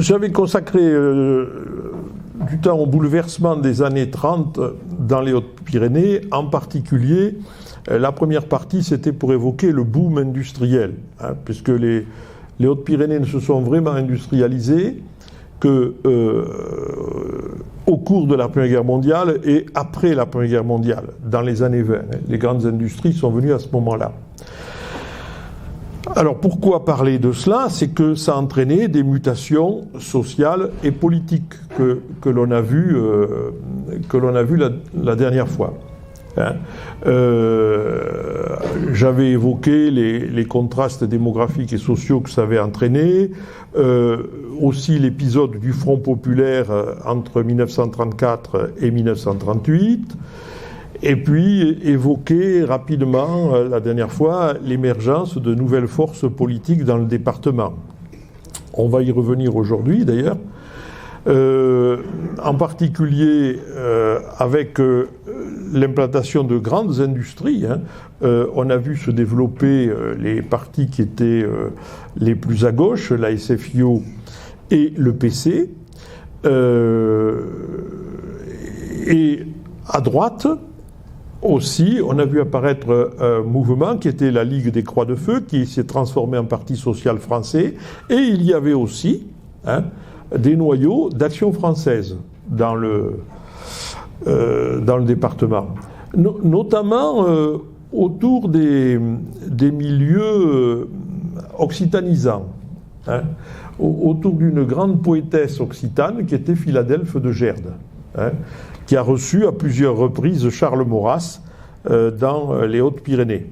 J'avais consacré du temps au bouleversement des années 30 dans les Hautes-Pyrénées, en particulier. La première partie, c'était pour évoquer le boom industriel, puisque les Hautes-Pyrénées ne se sont vraiment industrialisées que au cours de la Première Guerre mondiale et après la Première Guerre mondiale, dans les années 20. Les grandes industries sont venues à ce moment-là. Alors pourquoi parler de cela? C'est que ça a entraîné des mutations sociales et politiques que l'on a vues la dernière fois. J'avais évoqué les contrastes démographiques et sociaux que ça avait entraîné, aussi l'épisode du Front populaire entre 1934 et 1938, et puis évoquer rapidement, la dernière fois, l'émergence de nouvelles forces politiques dans le département. On va y revenir aujourd'hui d'ailleurs. En particulier avec l'implantation de grandes industries, on a vu se développer les partis qui étaient les plus à gauche, la SFIO et le PC, et à droite aussi, on a vu apparaître un mouvement qui était la Ligue des Croix de Feu, qui s'est transformé en Parti social français, et il y avait aussi des noyaux d'Action française dans le département, notamment autour des milieux occitanisants, autour d'une grande poétesse occitane qui était Philadelphe de Gerde, qui a reçu à plusieurs reprises Charles Maurras dans les Hautes-Pyrénées.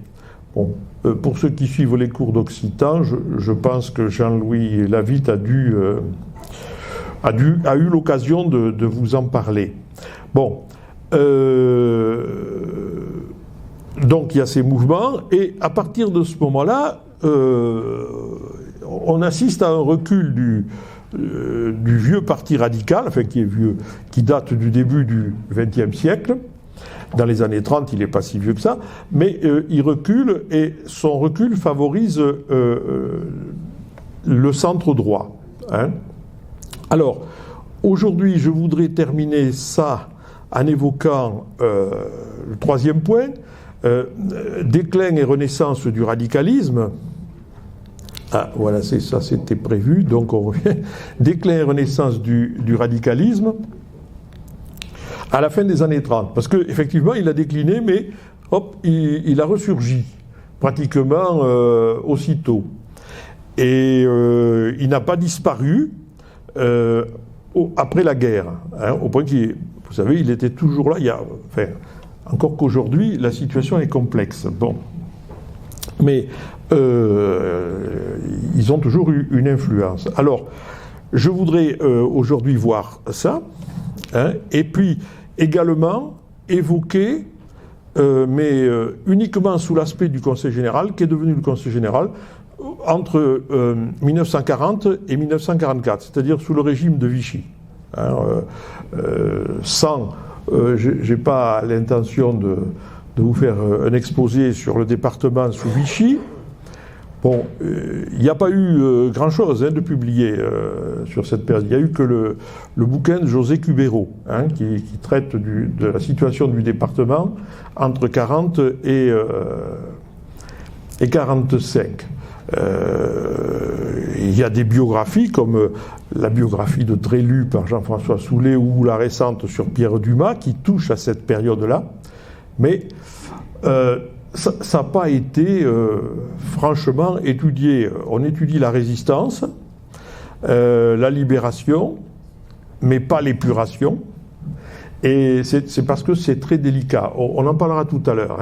Bon, pour ceux qui suivent les cours d'occitan, je pense que Jean-Louis Lavitte a eu l'occasion de vous en parler. Bon, donc il y a ces mouvements, et à partir de ce moment-là, on assiste à un recul du vieux parti radical, enfin qui est vieux, qui date du début du XXe siècle. Dans les années 30, il n'est pas si vieux que ça, mais il recule, et son recul favorise le centre droit. Alors, aujourd'hui, je voudrais terminer ça en évoquant le troisième point, déclin et renaissance du radicalisme. Ah, voilà, c'est ça, c'était prévu, donc on revient. Déclin et renaissance du radicalisme à la fin des années 30. Parce qu'effectivement, il a décliné, mais hop, il a ressurgi pratiquement aussitôt. Et il n'a pas disparu après la guerre, au point qu'il, vous savez, il était toujours là. Encore qu'aujourd'hui, la situation est complexe. Bon. Mais ils ont toujours eu une influence. Alors, je voudrais aujourd'hui voir ça, et puis également évoquer, mais uniquement sous l'aspect du Conseil général, qui est devenu le Conseil général entre 1940 et 1944, c'est-à-dire sous le régime de Vichy. J'ai pas l'intention de vous faire un exposé sur le département sous Vichy. Bon, il n'y a pas eu grand-chose de publié sur cette période. Il n'y a eu que le bouquin de José Cubero, qui traite de la situation du département entre 40 et 45. Il y a des biographies comme la biographie de Trélu par Jean-François Soulet ou la récente sur Pierre Dumas qui touchent à cette période-là, mais ça n'a pas été franchement étudié. On étudie la résistance, la libération, mais pas l'épuration, et c'est parce que c'est très délicat. On en parlera tout à l'heure,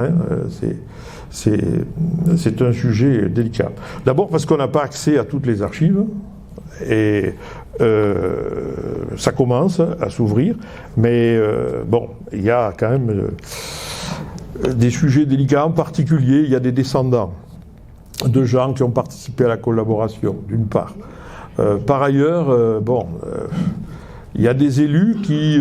c'est un sujet délicat. D'abord parce qu'on n'a pas accès à toutes les archives, et ça commence à s'ouvrir, mais bon, il y a quand même des sujets délicats. En particulier, il y a des descendants de gens qui ont participé à la collaboration, d'une part. Par ailleurs, il y a des élus qui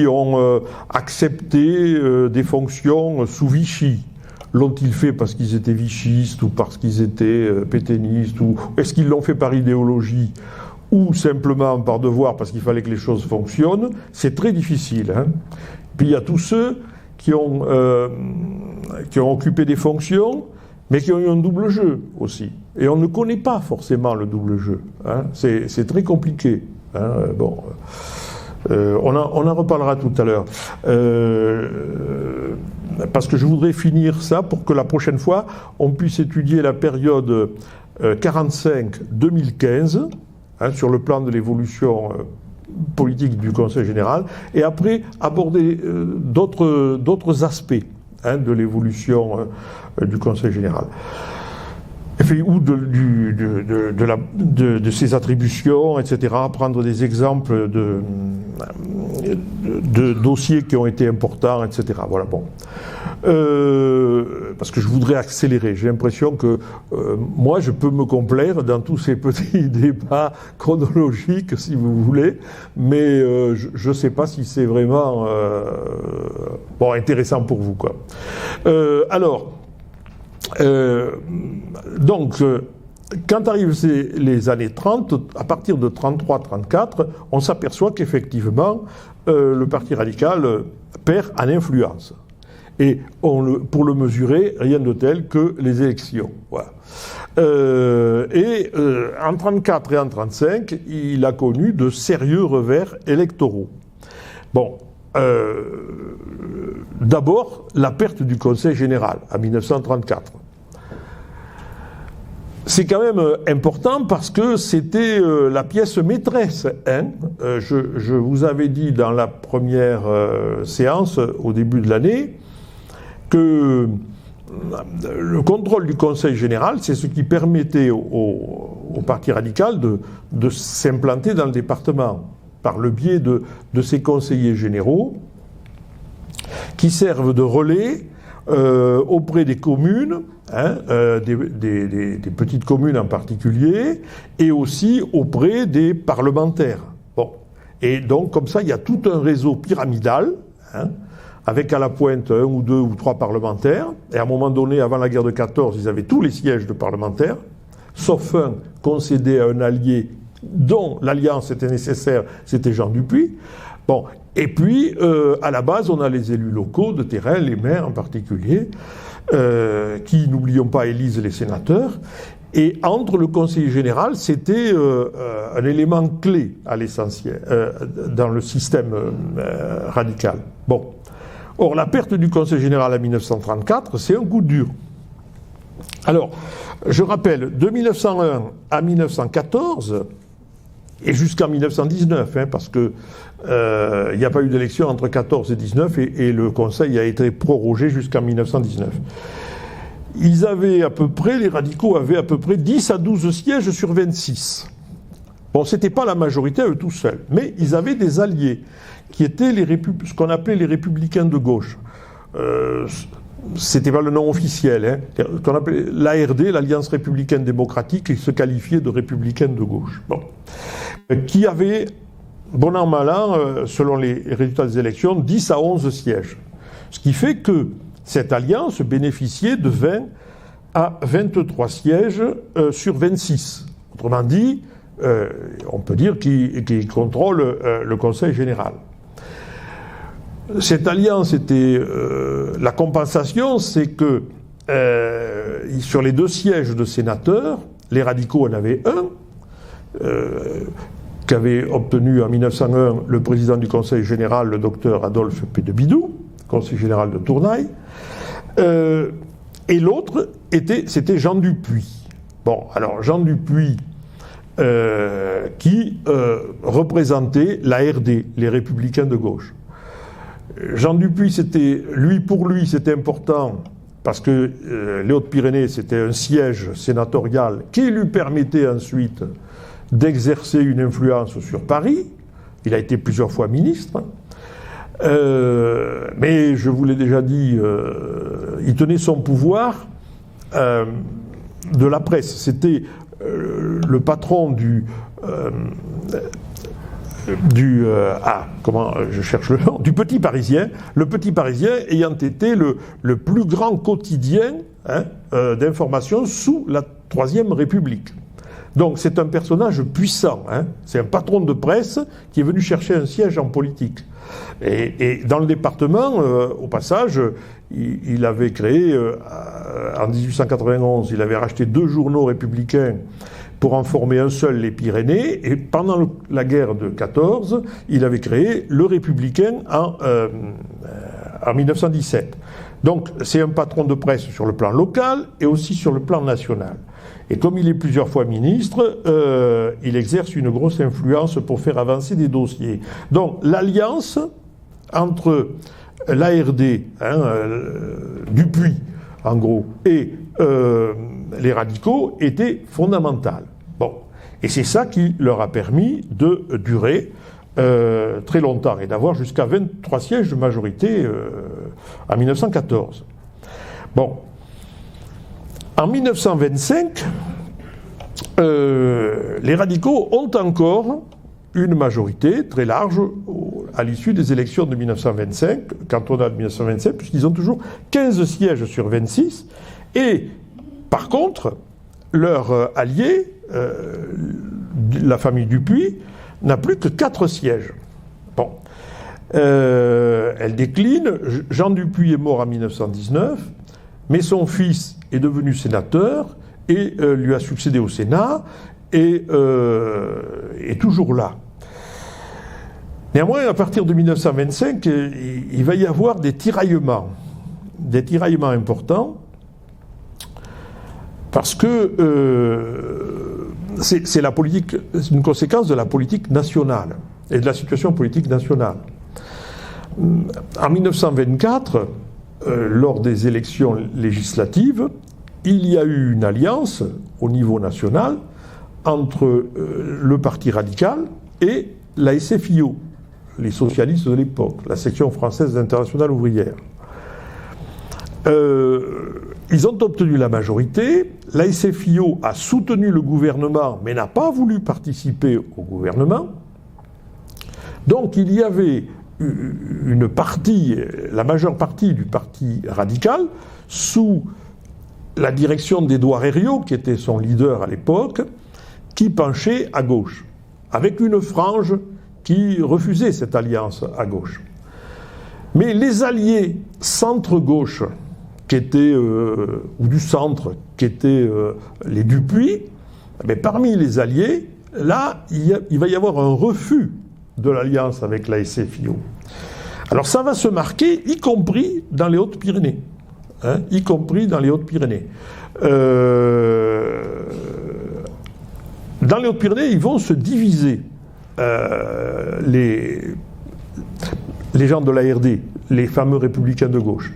ont accepté des fonctions sous Vichy. l'ont-ils fait parce qu'ils étaient vichistes ou parce qu'ils étaient pétainistes, ou est-ce qu'ils l'ont fait par idéologie ou simplement par devoir parce qu'il fallait que les choses fonctionnent? C'est très difficile. Puis il y a tous ceux qui ont occupé des fonctions, mais qui ont eu un double jeu aussi. Et on ne connaît pas forcément le double jeu. C'est très compliqué. Bon, on en reparlera tout à l'heure. Parce que je voudrais finir ça pour que la prochaine fois, on puisse étudier la période 45-2015, sur le plan de l'évolution politique du Conseil général, et après aborder d'autres aspects de l'évolution du Conseil général. Ou de ses attributions, etc., prendre des exemples de dossiers qui ont été importants, etc. Voilà, bon. Parce que je voudrais accélérer. J'ai l'impression que moi, je peux me complaire dans tous ces petits débats chronologiques, si vous voulez, mais je ne sais pas si c'est vraiment intéressant pour vous, quoi. Donc, quand arrivent les années 30, à partir de 33-34, on s'aperçoit qu'effectivement, le Parti radical perd en influence. Et pour le mesurer, rien de tel que les élections. Voilà. En 34 et en 35, il a connu de sérieux revers électoraux. Bon. D'abord, la perte du Conseil général en 1934. C'est quand même important parce que c'était la pièce maîtresse. Je vous avais dit dans la première séance, au début de l'année, que le contrôle du Conseil général, c'est ce qui permettait au Parti radical de s'implanter dans le département, par le biais de ces conseillers généraux qui servent de relais auprès des communes, des petites communes en particulier, et aussi auprès des parlementaires. Bon. Et donc, comme ça, il y a tout un réseau pyramidal, avec à la pointe 1 ou 2 ou 3 parlementaires, et à un moment donné, avant la guerre de 14, ils avaient tous les sièges de parlementaires, sauf un concédé à un allié dont l'alliance était nécessaire, c'était Jean Dupuy. Bon, et puis, à la base, on a les élus locaux de terrain, les maires en particulier, qui, n'oublions pas, élisent les sénateurs. Et entre le conseiller général, c'était un élément clé à l'essentiel, dans le système radical. Bon. Or, la perte du conseil général en 1934, c'est un coup dur. Alors, je rappelle, de 1901 à 1914, et jusqu'en 1919, parce que il n'y a pas eu d'élection entre 14 et 19, et le Conseil a été prorogé jusqu'en 1919. Les radicaux avaient à peu près 10 à 12 sièges sur 26. Bon, c'était pas la majorité à eux tout seuls, mais ils avaient des alliés, qui étaient ce qu'on appelait les républicains de gauche. C'était pas le nom officiel, ce qu'on appelait l'ARD, l'Alliance républicaine démocratique, qui se qualifiait de républicaine de gauche. Bon. Qui avait, bon an, mal an, selon les résultats des élections, 10 à 11 sièges. Ce qui fait que cette alliance bénéficiait de 20 à 23 sièges sur 26. Autrement dit, on peut dire qu'ils contrôlent le Conseil général. Cette alliance était... la compensation, c'est que sur les 2 sièges de sénateurs, les radicaux en avaient un, qu'avait obtenu en 1901 le président du Conseil général, le docteur Adolphe Pédebidou, conseiller général de Tournaille, et l'autre, c'était Jean Dupuy. Bon, alors Jean Dupuy, qui représentait l'ARD, les Républicains de gauche. Jean Dupuy, pour lui, c'était important parce que les Hautes-Pyrénées, c'était un siège sénatorial qui lui permettait ensuite d'exercer une influence sur Paris. Il a été plusieurs fois ministre. Mais je vous l'ai déjà dit, il tenait son pouvoir de la presse. C'était le patron je cherche le nom, du Petit Parisien, le Petit Parisien ayant été le plus grand quotidien d'information sous la Troisième République. Donc c'est un personnage puissant, c'est un patron de presse qui est venu chercher un siège en politique. Et dans le département, au passage, il avait créé, en 1891, il avait racheté 2 journaux républicains pour en former un seul, les Pyrénées, et pendant la guerre de 14, il avait créé le Républicain en 1917. Donc c'est un patron de presse sur le plan local et aussi sur le plan national. Et comme il est plusieurs fois ministre, il exerce une grosse influence pour faire avancer des dossiers. Donc l'alliance entre l'ARD, Dupuy en gros, et les radicaux était fondamentale. Bon. Et c'est ça qui leur a permis de durer très longtemps et d'avoir jusqu'à 23 sièges de majorité en 1914. Bon. En 1925, les radicaux ont encore une majorité très large à l'issue des élections de 1925, cantonales de 1925, puisqu'ils ont toujours 15 sièges sur 26. Et par contre, leur allié, la famille Dupuy, n'a plus que 4 sièges. Bon. Elle décline. Jean Dupuy est mort en 1919, mais son fils est devenu sénateur et lui a succédé au Sénat et est toujours là. Néanmoins, à partir de 1925, il va y avoir des tiraillements importants, parce que c'est une conséquence de la politique nationale et de la situation politique nationale. En 1924, lors des élections législatives, il y a eu une alliance au niveau national entre le Parti radical et la SFIO, les socialistes de l'époque, la section française d'Internationale ouvrière. Ils ont obtenu la majorité, la SFIO a soutenu le gouvernement mais n'a pas voulu participer au gouvernement. Donc il y avait une partie, la majeure partie du Parti radical, sous la direction d'Édouard Herriot, qui était son leader à l'époque, qui penchait à gauche, avec une frange qui refusait cette alliance à gauche. Mais les alliés centre-gauche, qui étaient, ou du centre, qui étaient les Dupuy, mais parmi les alliés, là, il va y avoir un refus de l'alliance avec la SFIO. Alors ça va se marquer, y compris dans les Hautes-Pyrénées. Y compris dans les Hautes-Pyrénées. Dans les Hautes-Pyrénées, ils vont se diviser. Les gens de l'ARD, les fameux républicains de gauche.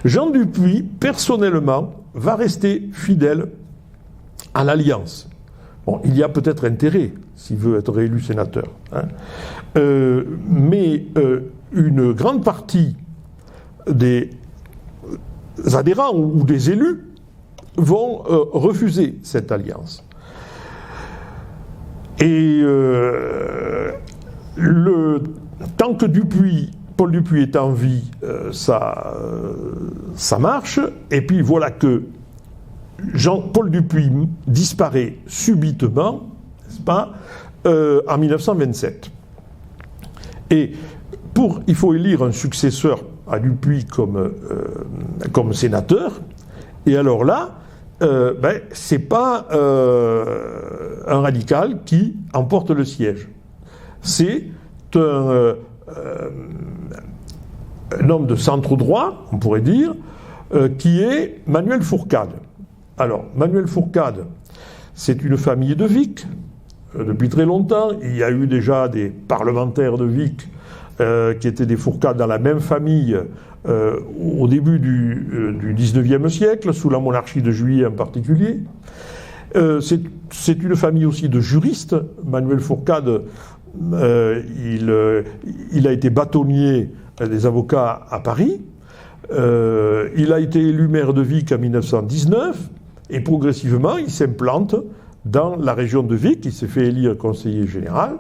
Jean Dupuy, personnellement, va rester fidèle à l'Alliance. Bon, il y a peut-être intérêt, s'il veut être réélu sénateur. Mais une grande partie des adhérents ou des élus vont refuser cette alliance. Et tant que Paul Dupuy est en vie, ça marche. Et puis voilà que Paul Dupuy disparaît subitement, n'est-ce pas, en 1927. Et il faut élire un successeur à Dupuy comme sénateur. Et alors là, c'est pas un radical qui emporte le siège. C'est un homme de centre droit, on pourrait dire, qui est Manuel Fourcade. Alors, Manuel Fourcade, c'est une famille de Vic, depuis très longtemps. Il y a eu déjà des parlementaires de Vic qui étaient des Fourcade dans la même famille au début du XIXe siècle, sous la monarchie de Juillet en particulier. C'est une famille aussi de juristes. Manuel Fourcade, il a été bâtonnier des avocats à Paris. Il a été élu maire de Vic en 1919 et progressivement il s'implante dans la région de Vic. Il s'est fait élire conseiller général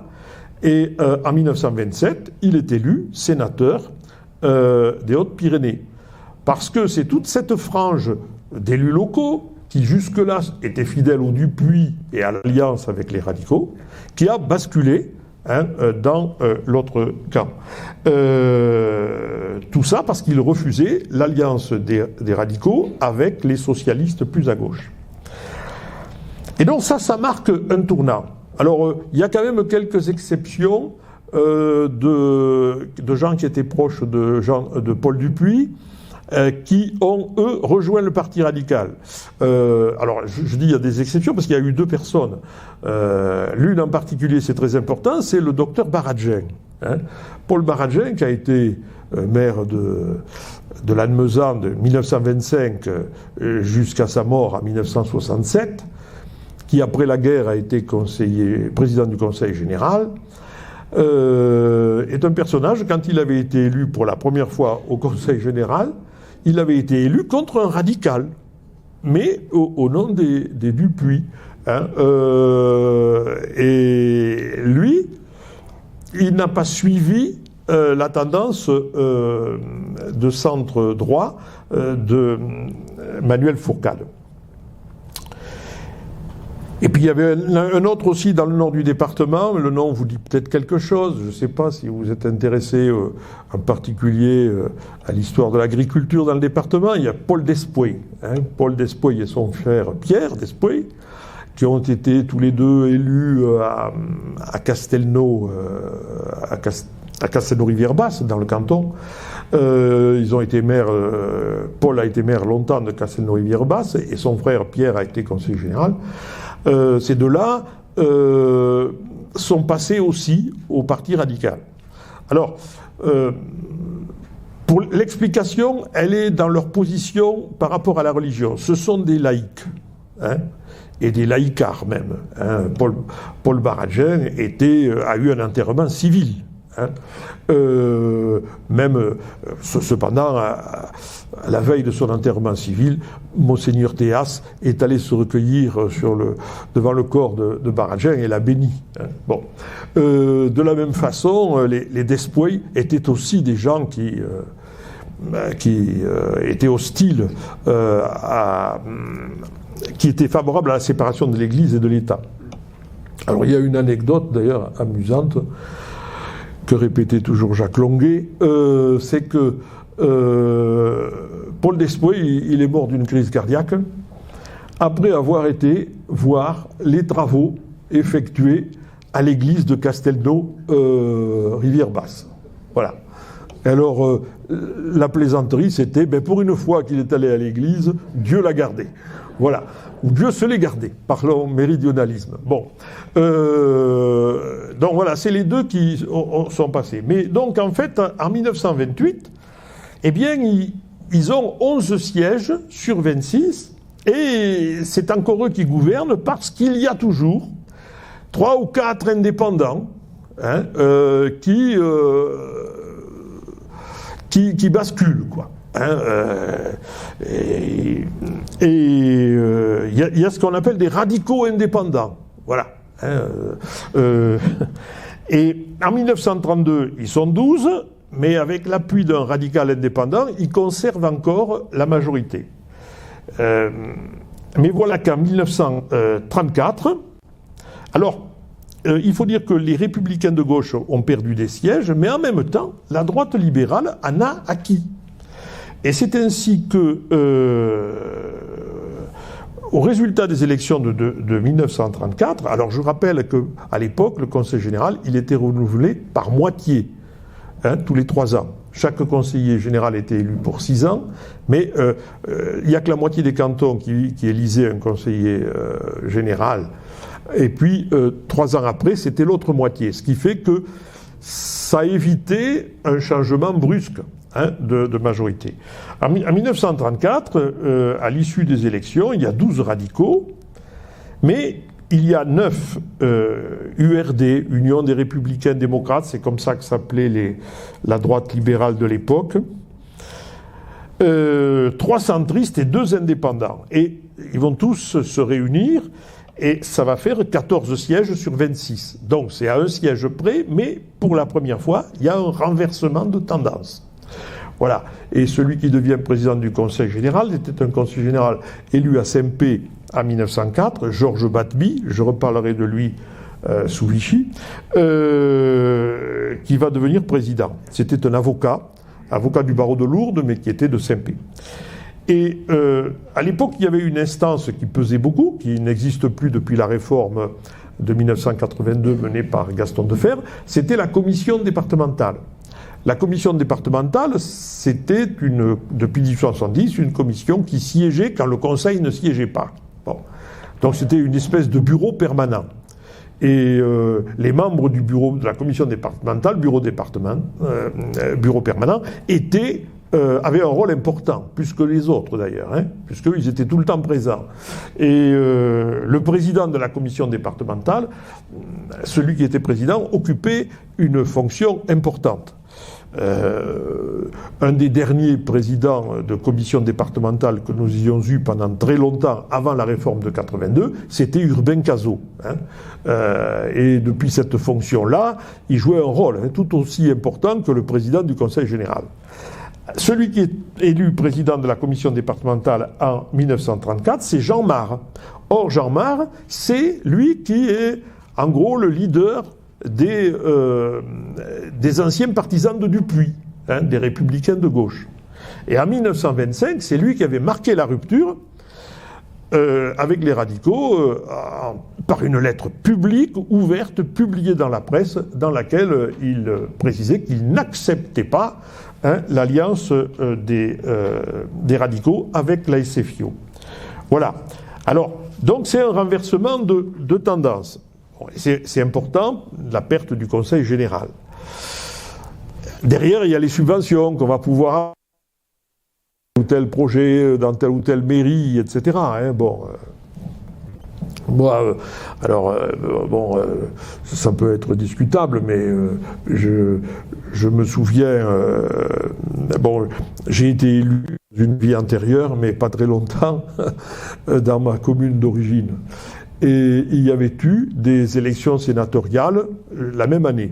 Et en 1927, il est élu sénateur des Hautes-Pyrénées. Parce que c'est toute cette frange d'élus locaux qui jusque-là étaient fidèles au Dupuy et à l'alliance avec les radicaux, qui a basculé dans l'autre camp. Tout ça parce qu'il refusait l'alliance des radicaux avec les socialistes plus à gauche. Et donc ça marque un tournant. Alors, il y a quand même quelques exceptions de gens qui étaient proches de Paul Dupuy, qui ont, eux, rejoint le Parti radical. Alors, je dis il y a des exceptions parce qu'il y a eu deux personnes. L'une en particulier, c'est très important, c'est le docteur Baradjin. Paul Baradjin, qui a été maire de Lannemezan de 1925 jusqu'à sa mort en 1967, qui après la guerre a été président du Conseil général, est un personnage, quand il avait été élu pour la première fois au Conseil général, il avait été élu contre un radical, mais au nom des Dupuy. Et lui, il n'a pas suivi la tendance de centre droit de Manuel Fourcade. Et puis il y avait un autre aussi dans le nord du département, le nom vous dit peut-être quelque chose, je ne sais pas si vous êtes intéressé en particulier à l'histoire de l'agriculture dans le département, il y a Paul Despoy. Paul Despoy et son frère Pierre Despoy, qui ont été tous les deux élus à Castelnau, à Castelnau-Rivière-Basse, dans le canton. Ils ont été maires, Paul a été maire longtemps de Castelnau-Rivière-Basse, et son frère Pierre a été conseiller général. Ces deux-là sont passés aussi au Parti radical. Alors, pour l'explication, elle est dans leur position par rapport à la religion. Ce sont des laïcs, et des laïcards même. Paul Baradjin a eu un enterrement civil. Cependant, à la veille de son enterrement civil, Monseigneur Théas est allé se recueillir devant le corps de Baradjin et l'a béni. De la même façon, les Despoy étaient aussi des gens qui étaient hostiles, qui étaient favorables à la séparation de l'Église et de l'État. Alors il y a une anecdote d'ailleurs amusante que répétait toujours Jacques Longuet, c'est que Paul Despoy, il est mort d'une crise cardiaque après avoir été voir les travaux effectués à l'église de Castelnau, Rivière-Basse. Voilà. Et alors, la plaisanterie, c'était, pour une fois qu'il est allé à l'église, Dieu l'a gardé. Voilà. Ou Dieu se l'est gardé, parlons méridionalisme. Donc voilà, c'est les deux qui sont passés. Mais donc, en fait, en 1928, eh bien, ils ont 11 sièges sur 26, et c'est encore eux qui gouvernent parce qu'il y a toujours 3 ou 4 indépendants qui basculent, quoi. Il y a ce qu'on appelle des radicaux indépendants. Voilà. Et en 1932, ils sont 12, mais avec l'appui d'un radical indépendant, ils conservent encore la majorité. Mais voilà qu'en 1934, alors, il faut dire que les républicains de gauche ont perdu des sièges, mais en même temps, la droite libérale en a acquis. Et c'est ainsi que, au résultat des élections de 1934, alors je rappelle qu'à l'époque, le Conseil général, il était renouvelé par moitié, tous les 3 ans. Chaque conseiller général était élu pour 6 ans, mais il n'y a que la moitié des cantons qui élisaient un conseiller général. Et puis, 3 ans après, c'était l'autre moitié. Ce qui fait que ça a évité un changement brusque de majorité. En 1934, à l'issue des élections, il y a 12 radicaux, mais il y a 9 URD, Union des Républicains Démocrates, c'est comme ça que s'appelait la droite libérale de l'époque, 3 centristes et 2 indépendants. Et ils vont tous se réunir, et ça va faire 14 sièges sur 26. Donc c'est à un siège près, mais pour la première fois, il y a un renversement de tendance. Voilà. Et celui qui devient président du Conseil général était un Conseil général élu à Saint-Pé en 1904, Georges Batby, je reparlerai de lui sous Vichy, qui va devenir président. C'était un avocat du barreau de Lourdes, mais qui était de Saint-Pé. Et à l'époque, il y avait une instance qui pesait beaucoup, qui n'existe plus depuis la réforme de 1982 menée par Gaston Defferre, c'était la commission départementale. La commission départementale, c'était depuis 1870 une commission qui siégeait quand le conseil ne siégeait pas. Bon. Donc c'était une espèce de bureau permanent. Et les membres du bureau de la commission départementale, bureau permanent, avaient un rôle important, plus que les autres d'ailleurs, puisqu'ils étaient tout le temps présents. Et le président de la commission départementale, celui qui était président, occupait une fonction importante. Un des derniers présidents de commission départementale que nous ayons eu pendant très longtemps avant la réforme de 82, c'était Urbain Cazot. Et depuis cette fonction-là, il jouait un rôle tout aussi important que le président du Conseil général. Celui qui est élu président de la commission départementale en 1934, c'est Jean Mars. Or, Jean Mars, c'est lui qui est en gros le leader des anciens partisans de Dupuy, des républicains de gauche. Et en 1925, c'est lui qui avait marqué la rupture avec les radicaux par une lettre publique, ouverte, publiée dans la presse, dans laquelle il précisait qu'il n'acceptait pas l'alliance des radicaux avec la SFIO. Voilà. Alors, donc c'est un renversement de tendance. C'est important, la perte du Conseil général. Derrière, il y a les subventions qu'on va pouvoir avoir dans tel projet, dans telle ou telle mairie, etc. Ça peut être discutable, mais je me souviens, j'ai été élu d'une vie antérieure, mais pas très longtemps, dans ma commune d'origine. Et il y avait eu des élections sénatoriales la même année.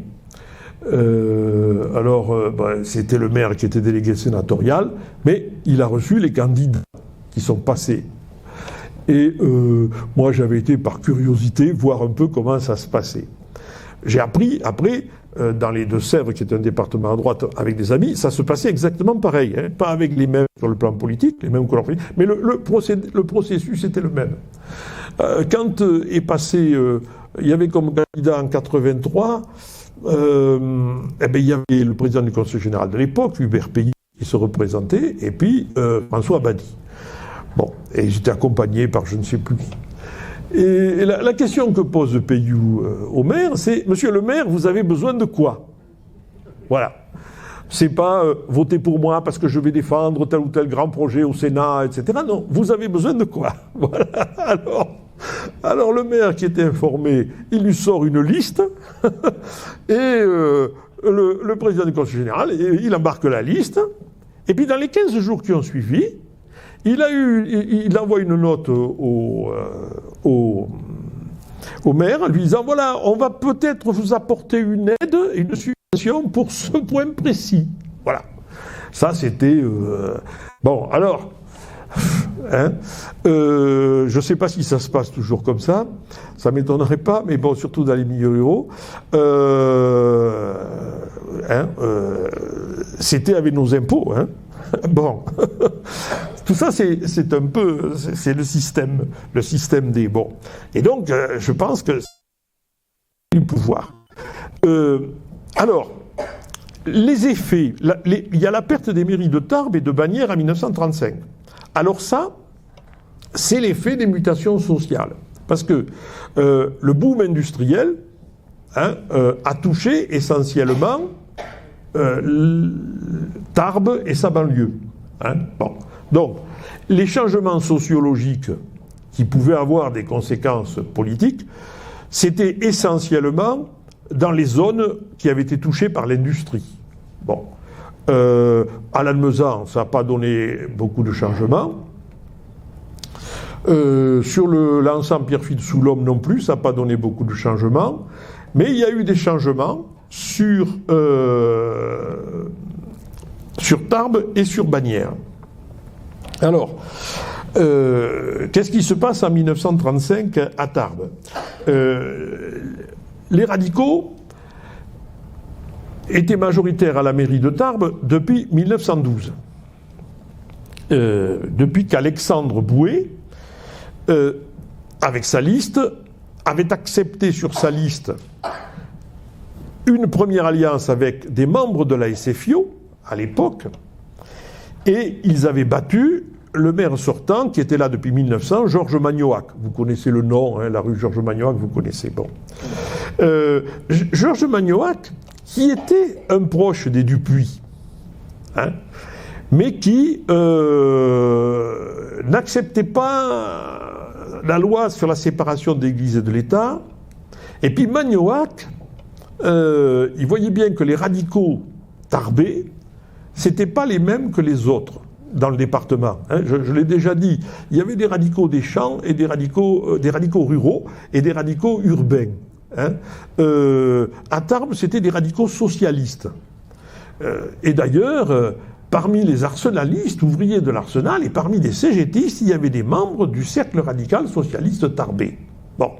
C'était le maire qui était délégué sénatorial, mais il a reçu les candidats qui sont passés. Et moi, j'avais été par curiosité voir un peu comment ça se passait. J'ai appris après, dans les Deux-Sèvres, qui est un département à droite, avec des amis, ça se passait exactement pareil. Pas avec les mêmes sur le plan politique, les mêmes couleurs politiques, mais le processus était le même. Quand est passé, il y avait comme candidat en 83, il y avait le président du Conseil général de l'époque, Hubert Pays, qui se représentait, et puis François Abadie. Bon, et j'étais accompagné par je ne sais plus qui. Et la question que pose Payou au maire, c'est « Monsieur le maire, vous avez besoin de quoi ?» Voilà. C'est pas voter pour moi parce que je vais défendre tel ou tel grand projet au Sénat, etc. Non, vous avez besoin de quoi? Voilà. Alors le maire qui était informé, il lui sort une liste et le président du Conseil général, il embarque la liste. Et puis dans les 15 jours qui ont suivi, il envoie une note au maire lui disant voilà, on va peut-être vous apporter une aide, une subvention pour ce point précis. Voilà. Ça c'était bon. Alors, je ne sais pas si ça se passe toujours comme ça. Ça m'étonnerait pas, mais bon, surtout dans les milieux ruraux. C'était avec nos impôts. Bon, tout ça c'est un peu, c'est le système des bons. Et donc, je pense que c'est du pouvoir. Alors, les effets, il y a la perte des mairies de Tarbes et de Bagnères en 1935. Alors ça, c'est l'effet des mutations sociales. Parce que le boom industriel a touché essentiellement Tarbes et sa banlieue. Bon. Donc, les changements sociologiques qui pouvaient avoir des conséquences politiques, c'était essentiellement dans les zones qui avaient été touchées par l'industrie. Bon. À Lannemezan, ça n'a pas donné beaucoup de changements. Sur l'ensemble Pierrefitte sous l'homme non plus, ça n'a pas donné beaucoup de changements, mais il y a eu des changements sur Tarbes et sur Bagnères. Alors, qu'est-ce qui se passe en 1935 à Tarbes? Les radicaux étaient majoritaires à la mairie de Tarbes depuis 1912. Depuis qu'Alexandre Bouet, avec sa liste, avait accepté sur sa liste une première alliance avec des membres de la SFIO, à l'époque, et ils avaient battu le maire sortant, qui était là depuis 1900, Georges Magnoac. Vous connaissez le nom, hein, la rue Georges Magnoac, vous connaissez. Bon. Georges Magnoac, qui était un proche des Dupuis, hein, mais qui n'acceptait pas la loi sur la séparation de l'Église et de l'État. Et puis Magnoac, il voyait bien que les radicaux tarbais, c'était pas les mêmes que les autres dans le département. Hein. Je l'ai déjà dit, il y avait des radicaux des champs et des radicaux ruraux et des radicaux urbains. Hein. À Tarbes, c'était des radicaux socialistes. Et d'ailleurs, parmi les arsenalistes, ouvriers de l'Arsenal, et parmi les cégétistes, il y avait des membres du cercle radical socialiste tarbais. Bon.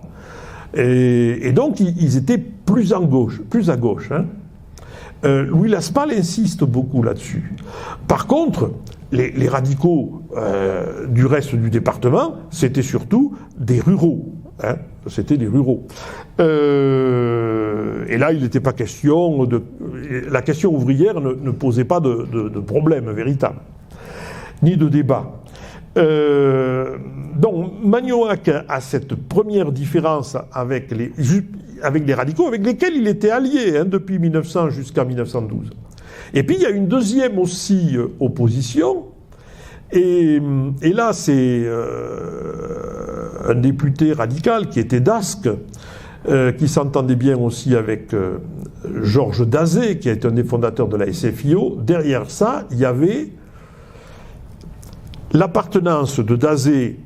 Et donc, ils étaient plus à gauche. Hein. Louis Laspal insiste beaucoup là-dessus. Par contre, les radicaux du reste du département, c'était surtout des ruraux. Hein, c'était des ruraux. Et là, il n'était pas question de... La question ouvrière ne posait pas de problème véritable, ni de débat. Donc, Magnoac a cette première différence avec les radicaux, avec lesquels il était allié hein, depuis 1900 jusqu'à 1912. Et puis, il y a une deuxième aussi opposition, et là, c'est un député radical qui était d'Ascq, qui s'entendait bien aussi avec Georges Dazé, qui est un des fondateurs de la SFIO. Derrière ça, il y avait l'appartenance de Dazé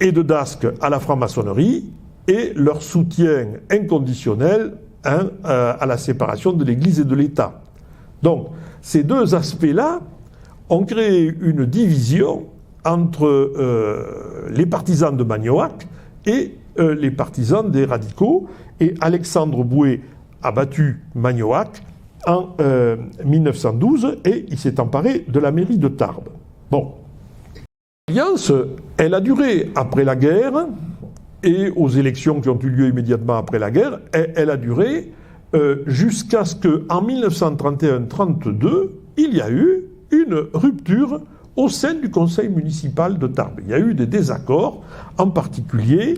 et de d'Ascq à la franc-maçonnerie et leur soutien inconditionnel hein, à la séparation de l'Église et de l'État. Donc, ces deux aspects-là ont créé une division entre les partisans de Magnoac et les partisans des radicaux. Et Alexandre Bouet a battu Magnoac en 1912 et il s'est emparé de la mairie de Tarbes. Bon. L'alliance, elle a duré après la guerre et aux élections qui ont eu lieu immédiatement après la guerre, elle a duré jusqu'à ce qu'en 1931-32, il y a eu une rupture au sein du conseil municipal de Tarbes. Il y a eu des désaccords, en particulier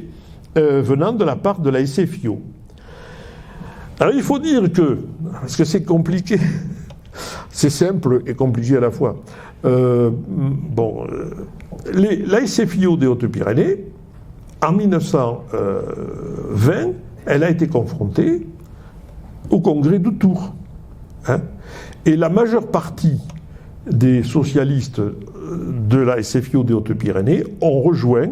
venant de la part de la SFIO. Alors il faut dire que, parce que c'est compliqué, c'est simple et compliqué à la fois, la SFIO des Hautes-Pyrénées, en 1920, elle a été confrontée au congrès de Tours. Hein, et la majeure partie des socialistes de la SFIO des Hautes-Pyrénées ont rejoint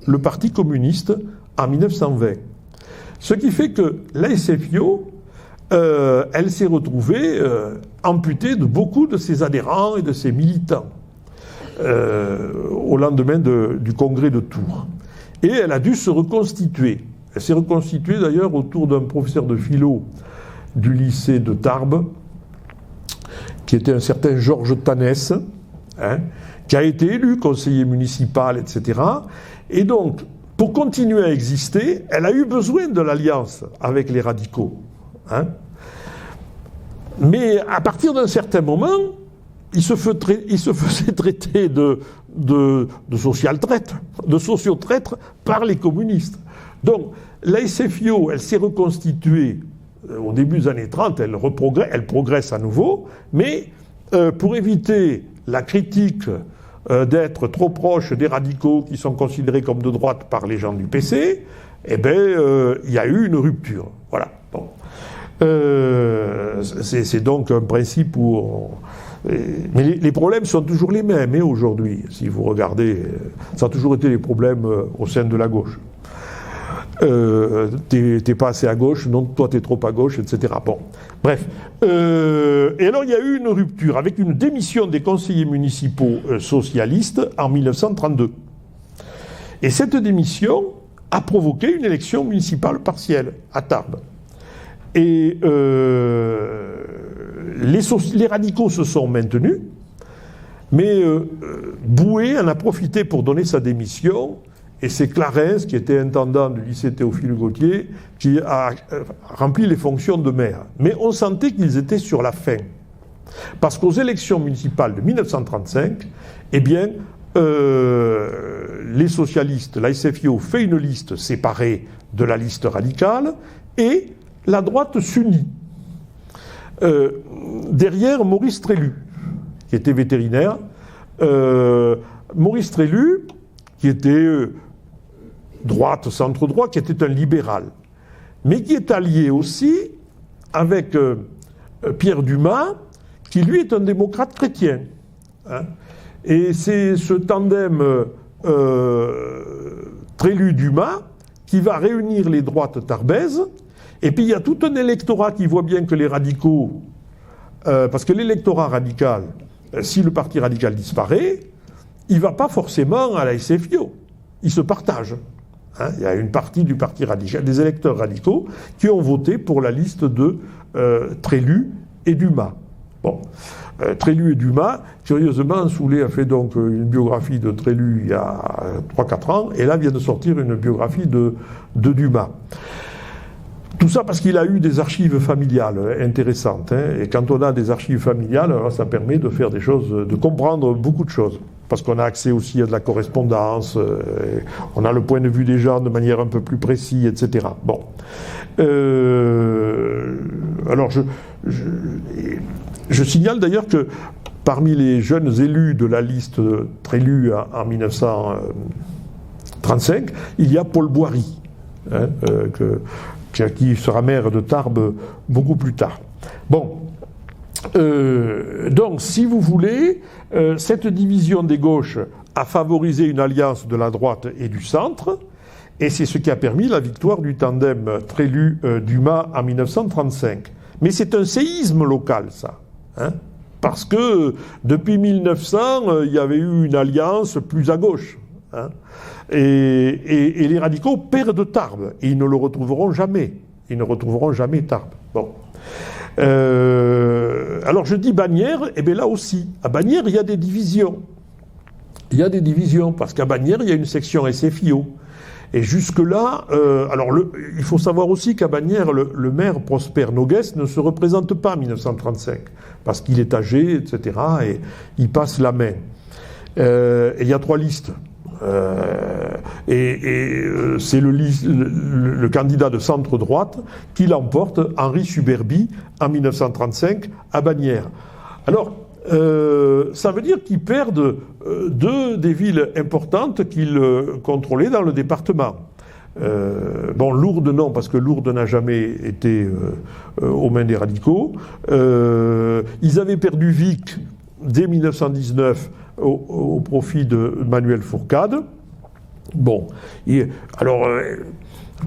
le Parti communiste en 1920. Ce qui fait que la SFIO, elle s'est retrouvée amputée de beaucoup de ses adhérents et de ses militants au lendemain du congrès de Tours. Et elle a dû se reconstituer. Elle s'est reconstituée d'ailleurs autour d'un professeur de philo du lycée de Tarbes, qui était un certain Georges Tanès, hein, qui a été élu conseiller municipal, etc. Et donc, pour continuer à exister, elle a eu besoin de l'alliance avec les radicaux. Hein. Mais à partir d'un certain moment, il se faisait traiter de social-traître, de socio-traître par les communistes. Donc, la SFIO, elle s'est reconstituée au début des années 30, elle progresse à nouveau, mais pour éviter la critique d'être trop proche des radicaux qui sont considérés comme de droite par les gens du PC, eh bien, il y a eu une rupture. Voilà. Bon. C'est donc un principe où Mais les problèmes sont toujours les mêmes aujourd'hui. Si vous regardez, ça a toujours été les problèmes au sein de la gauche. T'es pas assez à gauche, non, toi t'es trop à gauche, etc. Bon, bref. Et alors il y a eu une rupture avec une démission des conseillers municipaux socialistes en 1932. Et cette démission a provoqué une élection municipale partielle à Tarbes. Et les radicaux se sont maintenus, mais Boué en a profité pour donner sa démission. Et c'est Clarens, qui était intendant du lycée Théophile-Gautier, qui a rempli les fonctions de maire. Mais on sentait qu'ils étaient sur la fin. Parce qu'aux élections municipales de 1935, eh bien, les socialistes, la SFIO fait une liste séparée de la liste radicale, et la droite s'unit. Derrière Maurice Trélu, qui était vétérinaire, Maurice Trélu, qui était droite, centre-droit, qui était un libéral, mais qui est allié aussi avec Pierre Dumas, qui lui est un démocrate chrétien. Hein. Et c'est ce tandem Trélu-Dumas qui va réunir les droites tarbaises. Et puis il y a tout un électorat qui voit bien que les radicaux, parce que l'électorat radical, si le parti radical disparaît, il ne va pas forcément à la SFIO. Ils se partagent. Hein, il y a une partie du parti radical, des électeurs radicaux, qui ont voté pour la liste de Trélu et Dumas. Bon, Trélu et Dumas, curieusement, Soulet a fait donc une biographie de Trélu il y a 3-4 ans, et là vient de sortir une biographie de Dumas. Tout ça parce qu'il a eu des archives familiales intéressantes. Hein, et quand on a des archives familiales, alors ça permet de faire des choses, de comprendre beaucoup de choses. Parce qu'on a accès aussi à de la correspondance, on a le point de vue des gens de manière un peu plus précise, etc. Bon. Alors, je signale d'ailleurs que parmi les jeunes élus de la liste Trélu en 1935, il y a Paul Boiry, hein, qui sera maire de Tarbes beaucoup plus tard. Bon. Donc, si vous voulez, cette division des gauches a favorisé une alliance de la droite et du centre, et c'est ce qui a permis la victoire du tandem Trélu-Dumas en 1935. Mais c'est un séisme local, ça. Hein, parce que depuis 1900, il y avait eu une alliance plus à gauche. Hein, et les radicaux perdent Tarbes, et ils ne le retrouveront jamais. Ils ne retrouveront jamais Tarbes. Bon. Alors je dis Bagnères, et bien là aussi, à Bagnères il y a des divisions. Il y a des divisions, parce qu'à Bagnères il y a une section SFIO. Et jusque-là, il faut savoir aussi qu'à Bagnères, le maire Prosper Noguès ne se représente pas en 1935, parce qu'il est âgé, etc., et il passe la main. Et il y a 3 listes. C'est le candidat de centre-droite qui l'emporte, Henri Suberby, en 1935 à Bagnères. Alors, ça veut dire qu'ils perdent 2 des villes importantes qu'ils contrôlaient dans le département. Bon, Lourdes non, parce que Lourdes n'a jamais été aux mains des radicaux. Ils avaient perdu Vic dès 1919 au profit de Manuel Fourcade. Bon, alors,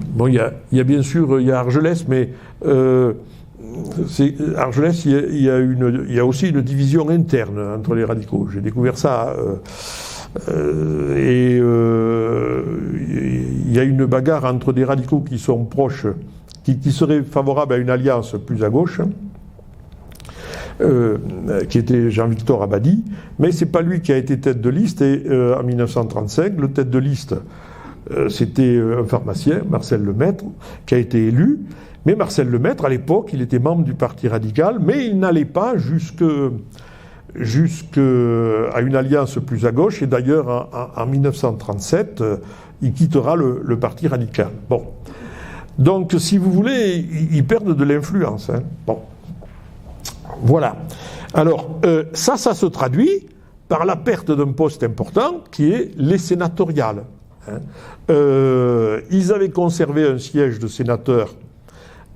bon, il y a bien sûr, il y a Argelès, mais Argelès, il y a aussi une division interne entre les radicaux. J'ai découvert ça. Il y a une bagarre entre des radicaux qui sont proches, qui seraient favorables à une alliance plus à gauche, qui était Jean-Victor Abadi, mais c'est pas lui qui a été tête de liste. Et en 1935, le tête de liste, c'était un pharmacien, Marcel Lemaître, qui a été élu. Mais Marcel Lemaître, à l'époque, il était membre du Parti radical, mais il n'allait pas jusqu'à une alliance plus à gauche. Et d'ailleurs, en 1937, il quittera le Parti radical. Bon. Donc, si vous voulez, ils perdent de l'influence. Hein. Bon. Voilà. Alors, ça se traduit par la perte d'un poste important qui est les sénatoriales. Hein. Ils avaient conservé un siège de sénateur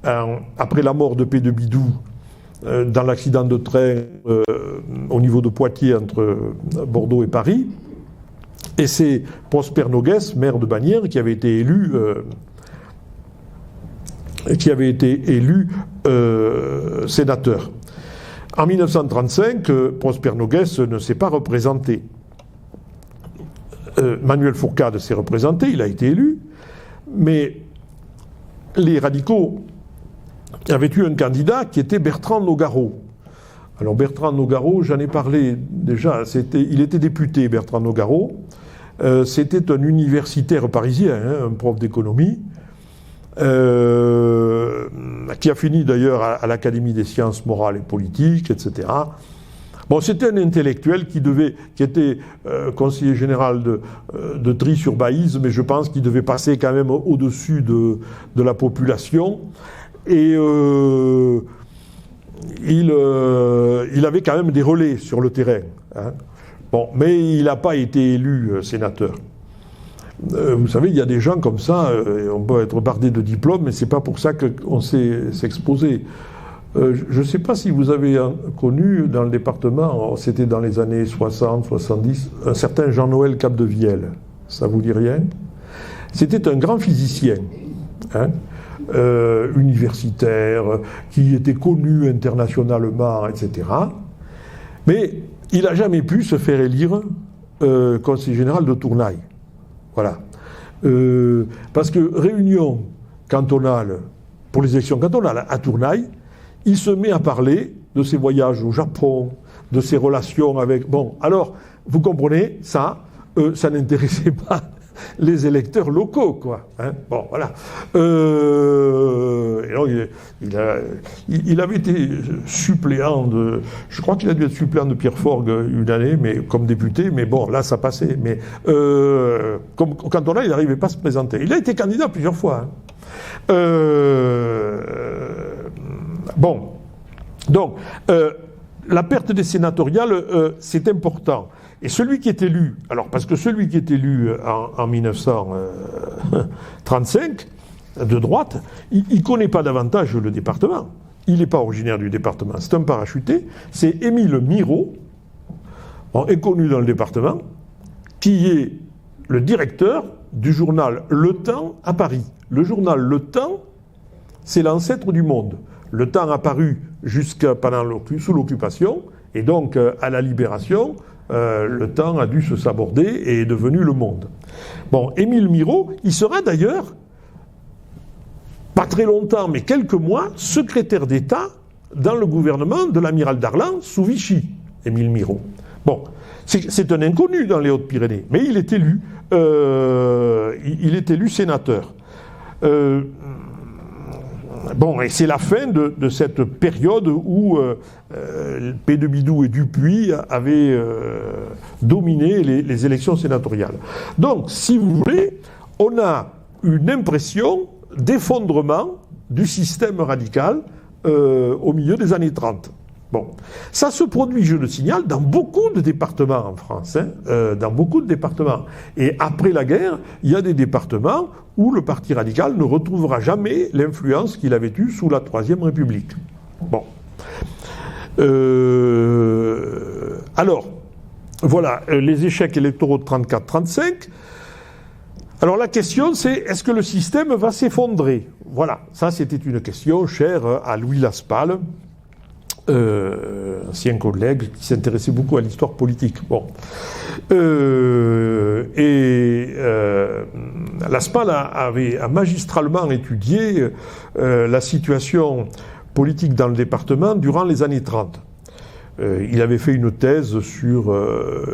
après la mort de P. de Bidou dans l'accident de train au niveau de Poitiers entre Bordeaux et Paris. Et c'est Prosper Noguès, maire de Bagnères, qui avait été élu sénateur. En 1935, Prosper Noguès ne s'est pas représenté. Manuel Fourcade s'est représenté, il a été élu, mais les radicaux avaient eu un candidat qui était Bertrand Nogaro. Alors Bertrand Nogaro, j'en ai parlé déjà, il était député, Bertrand Nogaro. C'était un universitaire parisien, un prof d'économie, qui a fini d'ailleurs à l'Académie des sciences morales et politiques, etc. Bon, c'était un intellectuel qui était conseiller général de Trie-sur-Baïse, mais je pense qu'il devait passer quand même au-dessus de la population. Et il avait quand même des relais sur le terrain. Hein. Bon, mais il n'a pas été élu sénateur. Vous savez, il y a des gens comme ça, on peut être bardé de diplômes, mais c'est pas pour ça qu'on sait s'exposer. Je ne sais pas si vous avez connu dans le département, c'était dans les années 60, 70, un certain Jean-Noël Capdevielle. Ça vous dit rien? C'était un grand physicien, hein, universitaire, qui était connu internationalement, etc. Mais il n'a jamais pu se faire élire conseiller général de Tournaille. Voilà. Parce que réunion cantonale, pour les élections cantonales à Tournaille, il se met à parler de ses voyages au Japon, de ses relations avec... Bon, alors, vous comprenez, ça n'intéressait pas les électeurs locaux, quoi. Hein, bon, voilà. Et donc, il avait été suppléant de... Je crois qu'il a dû être suppléant de Pierre Forgue une année, mais comme député, mais bon, là, ça passait. Mais comme cantonal, il n'arrivait pas à se présenter. Il a été candidat plusieurs fois. Hein. Bon. Donc, la perte des sénatoriales, c'est important. Et celui qui est élu, alors parce que celui qui est élu en 1935, de droite, il ne connaît pas davantage le département. Il n'est pas originaire du département. C'est un parachuté. C'est Émile Miraut, inconnu dans le département, qui est le directeur du journal Le Temps à Paris. Le journal Le Temps, c'est l'ancêtre du Monde. Le Temps a paru sous l'occupation, et donc à la Libération, le Temps a dû se saborder et est devenu Le Monde. Bon, Émile Miraut, il sera d'ailleurs, pas très longtemps, mais quelques mois, secrétaire d'État dans le gouvernement de l'amiral Darlan sous Vichy, Émile Miraut. Bon, c'est un inconnu dans les Hautes-Pyrénées, mais il est élu, sénateur. Bon, et c'est la fin de cette période où Pédebidou et Dupuis avaient dominé les élections sénatoriales. Donc, si vous voulez, on a une impression d'effondrement du système radical au milieu des années 30. Bon, ça se produit, je le signale, dans beaucoup de départements en France, hein, dans beaucoup de départements. Et après la guerre, il y a des départements où le Parti radical ne retrouvera jamais l'influence qu'il avait eue sous la Troisième République. Bon. Alors, voilà, les échecs électoraux de 34-35. Alors la question, c'est est-ce que le système va s'effondrer? Voilà, ça c'était une question chère à Louis Laspalle, ancien collègue qui s'intéressait beaucoup à l'histoire politique. Bon. Laspalle a magistralement étudié la situation politique dans le département durant les années 30. Il avait fait une thèse sur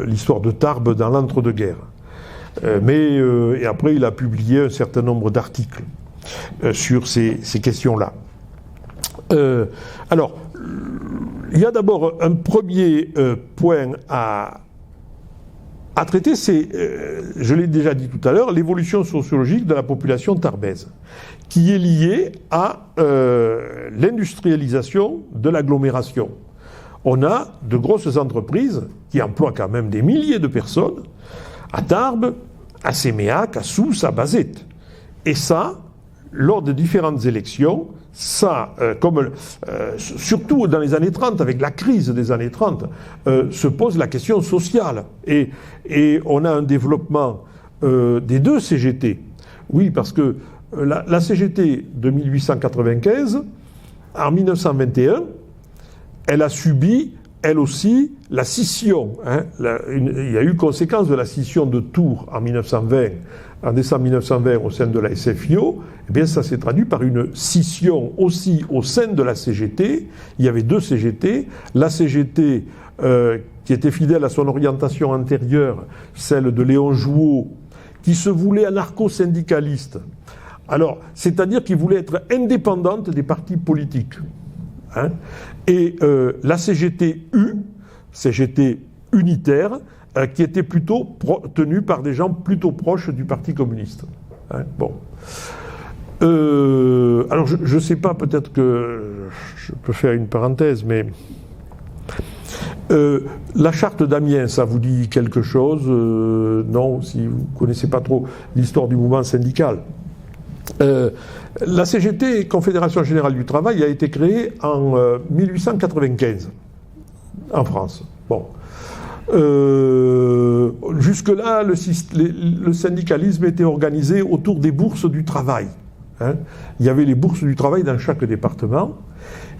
l'histoire de Tarbes dans l'entre-deux-guerres. Et après, il a publié un certain nombre d'articles sur ces questions-là. Alors, il y a d'abord un premier point à traiter, c'est, je l'ai déjà dit tout à l'heure, l'évolution sociologique de la population tarbaise, qui est liée à l'industrialisation de l'agglomération. On a de grosses entreprises qui emploient quand même des milliers de personnes à Tarbes, à Séméac, à Sousse, à Bazette. Et ça, lors de différentes élections, ça, surtout dans les années 30, avec la crise des années 30, se pose la question sociale. Et on a un développement des deux CGT. Oui, parce que la CGT de 1895, en 1921, elle a subi, elle aussi, la scission. Il y a eu conséquence de la scission de Tours en 1920, en décembre 1920 au sein de la SFIO. Eh bien, ça s'est traduit par une scission aussi au sein de la CGT. Il y avait deux CGT. La CGT qui était fidèle à son orientation antérieure, celle de Léon Jouot, qui se voulait anarcho-syndicaliste. Alors, c'est-à-dire qu'il voulait être indépendante des partis politiques. Et la CGT-U, CGT unitaire, qui était plutôt tenue par des gens plutôt proches du Parti communiste. Bon. Alors, je ne sais pas, peut-être que je peux faire une parenthèse, mais la charte d'Amiens, ça vous dit quelque chose? Non, si vous ne connaissez pas trop l'histoire du mouvement syndical. La CGT, Confédération Générale du Travail, a été créée en 1895 en France. Bon. Jusque-là, le syndicalisme était organisé autour des bourses du travail. Il y avait les bourses du travail dans chaque département.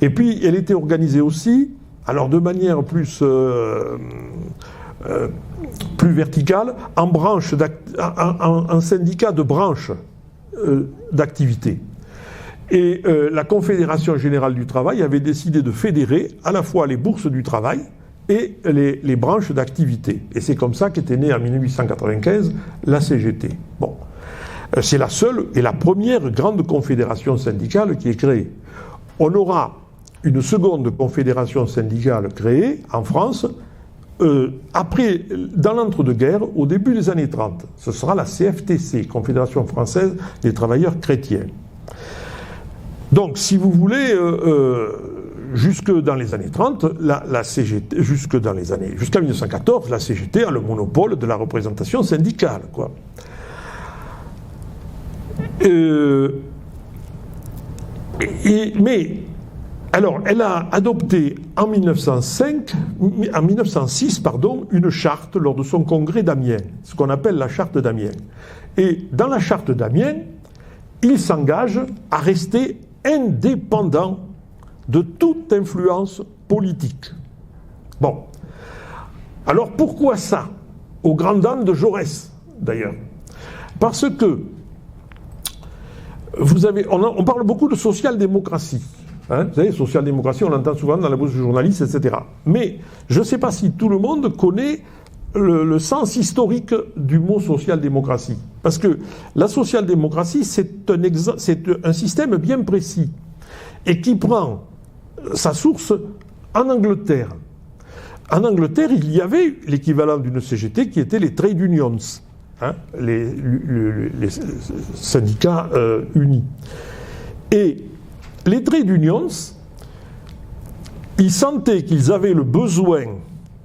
Et puis, elle était organisée aussi, alors de manière plus verticale, en syndicats de branches d'activité. Et la Confédération Générale du Travail avait décidé de fédérer à la fois les bourses du travail et les branches d'activité. Et c'est comme ça qu'était née en 1895 la CGT. Bon. C'est la seule et la première grande confédération syndicale qui est créée. On aura une seconde confédération syndicale créée en France après, dans l'entre-deux-guerres, au début des années 30. Ce sera la CFTC, Confédération Française des Travailleurs Chrétiens. Donc, si vous voulez, jusque dans les années 30, la CGT, jusqu'à 1914, la CGT a le monopole de la représentation syndicale, quoi. Mais alors, elle a adopté en 1906, une charte lors de son congrès d'Amiens, ce qu'on appelle la charte d'Amiens. Et dans la charte d'Amiens, il s'engage à rester indépendant de toute influence politique. Bon. Alors pourquoi ça? Aux grandes dames de Jaurès, d'ailleurs. Parce que on parle beaucoup de social-démocratie. Vous savez, social-démocratie, on l'entend souvent dans la bouche du journaliste, etc. Mais je ne sais pas si tout le monde connaît le sens historique du mot social-démocratie. Parce que la social-démocratie, c'est un système bien précis et qui prend sa source en Angleterre. En Angleterre, il y avait l'équivalent d'une CGT qui était les trade unions, les syndicats unis. Et les trade unions, ils sentaient qu'ils avaient le besoin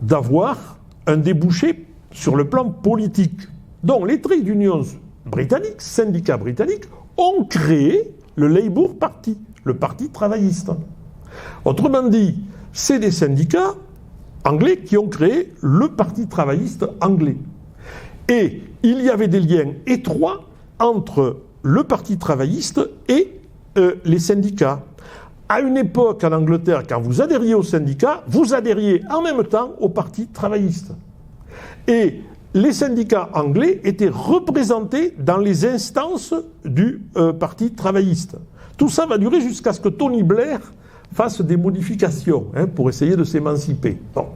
d'avoir un débouché sur le plan politique. Donc les trade unions britanniques, syndicats britanniques, ont créé le Labour Party, le parti travailliste. Autrement dit, c'est des syndicats anglais qui ont créé le parti travailliste anglais. Et il y avait des liens étroits entre le parti travailliste et les syndicats. À une époque, en Angleterre, quand vous adhériez au syndicat, vous adhériez en même temps au parti travailliste. Et les syndicats anglais étaient représentés dans les instances du parti travailliste. Tout ça va durer jusqu'à ce que Tony Blair fasse des modifications pour essayer de s'émanciper. Bon.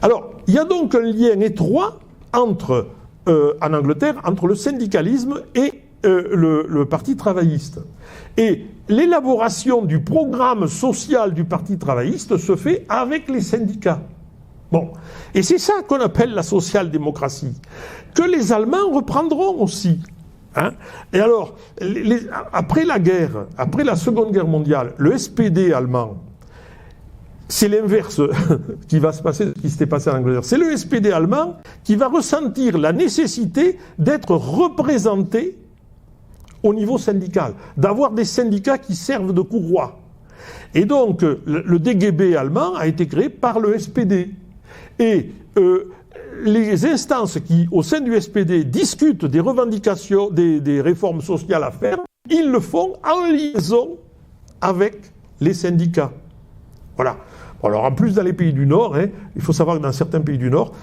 Alors, il y a donc un lien étroit en Angleterre entre le syndicalisme et le parti travailliste. Et l'élaboration du programme social du parti travailliste se fait avec les syndicats. Bon. Et c'est ça qu'on appelle la social-démocratie, que les Allemands reprendront aussi. Et alors, après la guerre, après la Seconde Guerre mondiale, le SPD allemand, c'est l'inverse qui va se passer, ce qui s'était passé en Angleterre. C'est le SPD allemand qui va ressentir la nécessité d'être représenté au niveau syndical, d'avoir des syndicats qui servent de courroie. Et donc, le DGB allemand a été créé par le SPD. Et les instances qui, au sein du SPD, discutent des revendications, des réformes sociales à faire, ils le font en liaison avec les syndicats. Voilà. Alors, en plus, dans les pays du Nord, il faut savoir que dans certains pays du Nord,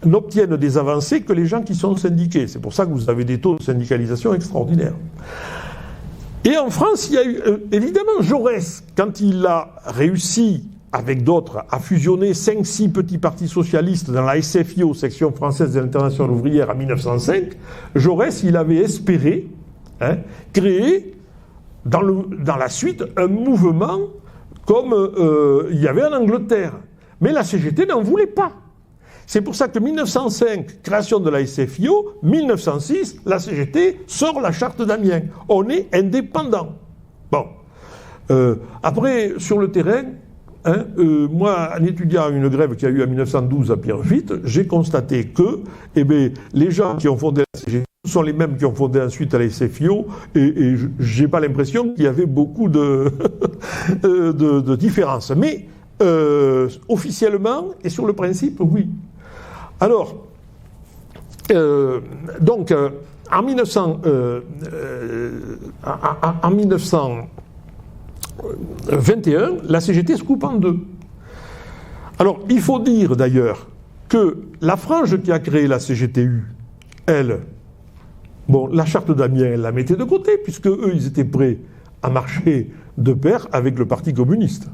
n'obtiennent des avancées que les gens qui sont syndiqués. C'est pour ça que vous avez des taux de syndicalisation extraordinaires. Et en France, il y a eu, évidemment, Jaurès, quand il a réussi, avec d'autres, à fusionner 5-6 petits partis socialistes dans la SFIO, section française de l'Internationale ouvrière, en 1905, Jaurès, il avait espéré créer, dans la suite, un mouvement comme il y avait en Angleterre. Mais la CGT n'en voulait pas. C'est pour ça que 1905, création de la SFIO, 1906, la CGT sort la charte d'Amiens. On est indépendant. Bon. Après, sur le terrain, moi, en étudiant une grève qu'il y a eu en 1912 à Pierrefitte, j'ai constaté que les gens qui ont fondé la CGT sont les mêmes qui ont fondé ensuite la SFIO, et j'ai pas l'impression qu'il y avait beaucoup de différences. Mais officiellement et sur le principe, oui. Alors, donc, en 1921, la CGT se coupe en deux. Alors, il faut dire d'ailleurs que la frange qui a créé la CGTU, elle, la charte d'Amiens, elle la mettait de côté, puisque eux, ils étaient prêts à marcher de pair avec le Parti communiste.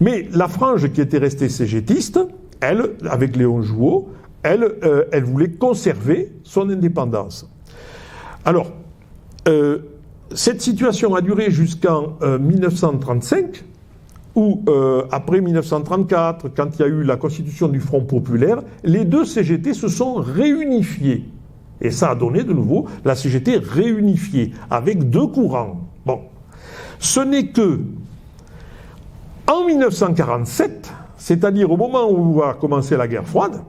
Mais la frange qui était restée cégétiste, elle, avec Léon Jouot, elle voulait conserver son indépendance. Alors, cette situation a duré jusqu'en 1935, où, après 1934, quand il y a eu la constitution du Front populaire, les deux CGT se sont réunifiés. Et ça a donné de nouveau la CGT réunifiée, avec deux courants. Bon. Ce n'est que en 1947, c'est-à-dire au moment où a commencé la guerre froide,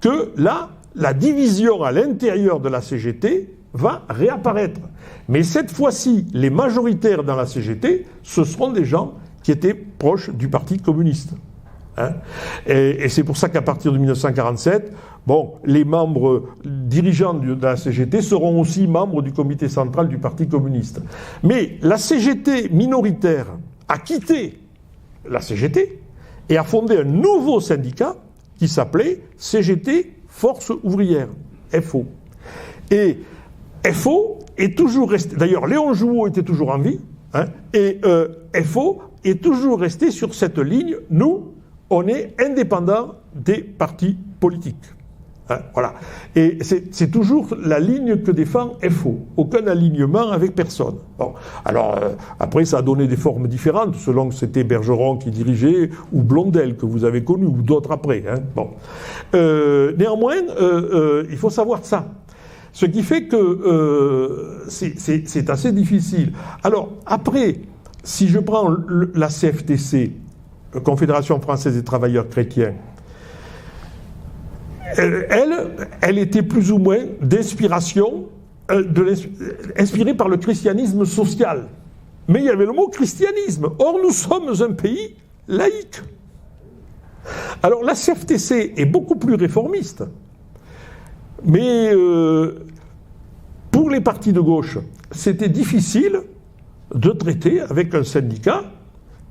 que là, la division à l'intérieur de la CGT va réapparaître. Mais cette fois-ci, les majoritaires dans la CGT, ce seront des gens qui étaient proches du Parti communiste. Et c'est pour ça qu'à partir de 1947, les membres dirigeants de la CGT seront aussi membres du comité central du Parti communiste. Mais la CGT minoritaire a quitté la CGT et a fondé un nouveau syndicat qui s'appelait CGT Force Ouvrière, FO. Et FO est toujours resté... D'ailleurs, Léon Jouot était toujours en vie, et FO est toujours resté sur cette ligne. Nous, on est indépendant des partis politiques. Voilà. Et c'est toujours la ligne que défend FO. Aucun alignement avec personne. Bon. Alors, après, ça a donné des formes différentes, selon que c'était Bergeron qui dirigeait, ou Blondel, que vous avez connu, ou d'autres après. Bon. Néanmoins, il faut savoir ça. Ce qui fait que c'est assez difficile. Alors, après, si je prends la CFTC, Confédération française des travailleurs chrétiens, elle était plus ou moins d'inspiration, inspirée par le christianisme social. Mais il y avait le mot christianisme. Or, nous sommes un pays laïque. Alors, la CFTC est beaucoup plus réformiste. Mais pour les partis de gauche, c'était difficile de traiter avec un syndicat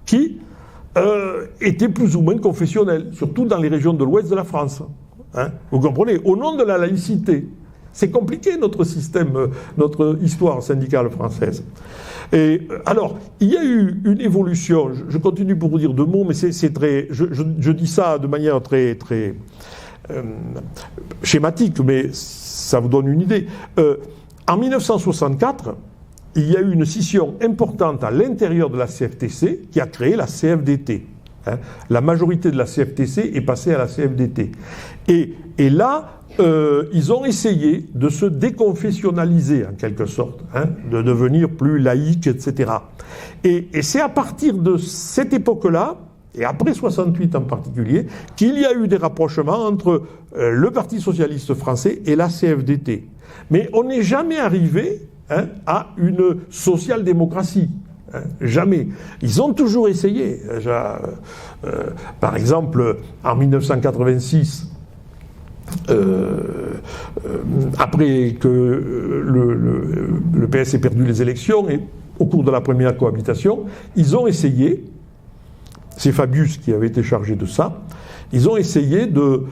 qui était plus ou moins confessionnel, surtout dans les régions de l'ouest de la France. Vous comprenez, au nom de la laïcité. C'est compliqué notre système, notre histoire syndicale française. Et alors, il y a eu une évolution, je continue pour vous dire deux mots, mais c'est très... Je dis ça de manière très, très schématique, mais ça vous donne une idée. En 1964, il y a eu une scission importante à l'intérieur de la CFTC qui a créé la CFDT. La majorité de la CFTC est passée à la CFDT. Et là, ils ont essayé de se déconfessionnaliser, en quelque sorte, de devenir plus laïque, etc. Et c'est à partir de cette époque-là, et après 68 en particulier, qu'il y a eu des rapprochements entre le Parti socialiste français et la CFDT. Mais on n'est jamais arrivé à une social-démocratie. Jamais. Ils ont toujours essayé. Par exemple, en 1986, après que le PS ait perdu les élections et au cours de la première cohabitation, ils ont essayé, c'est Fabius qui avait été chargé de ça, ils ont essayé de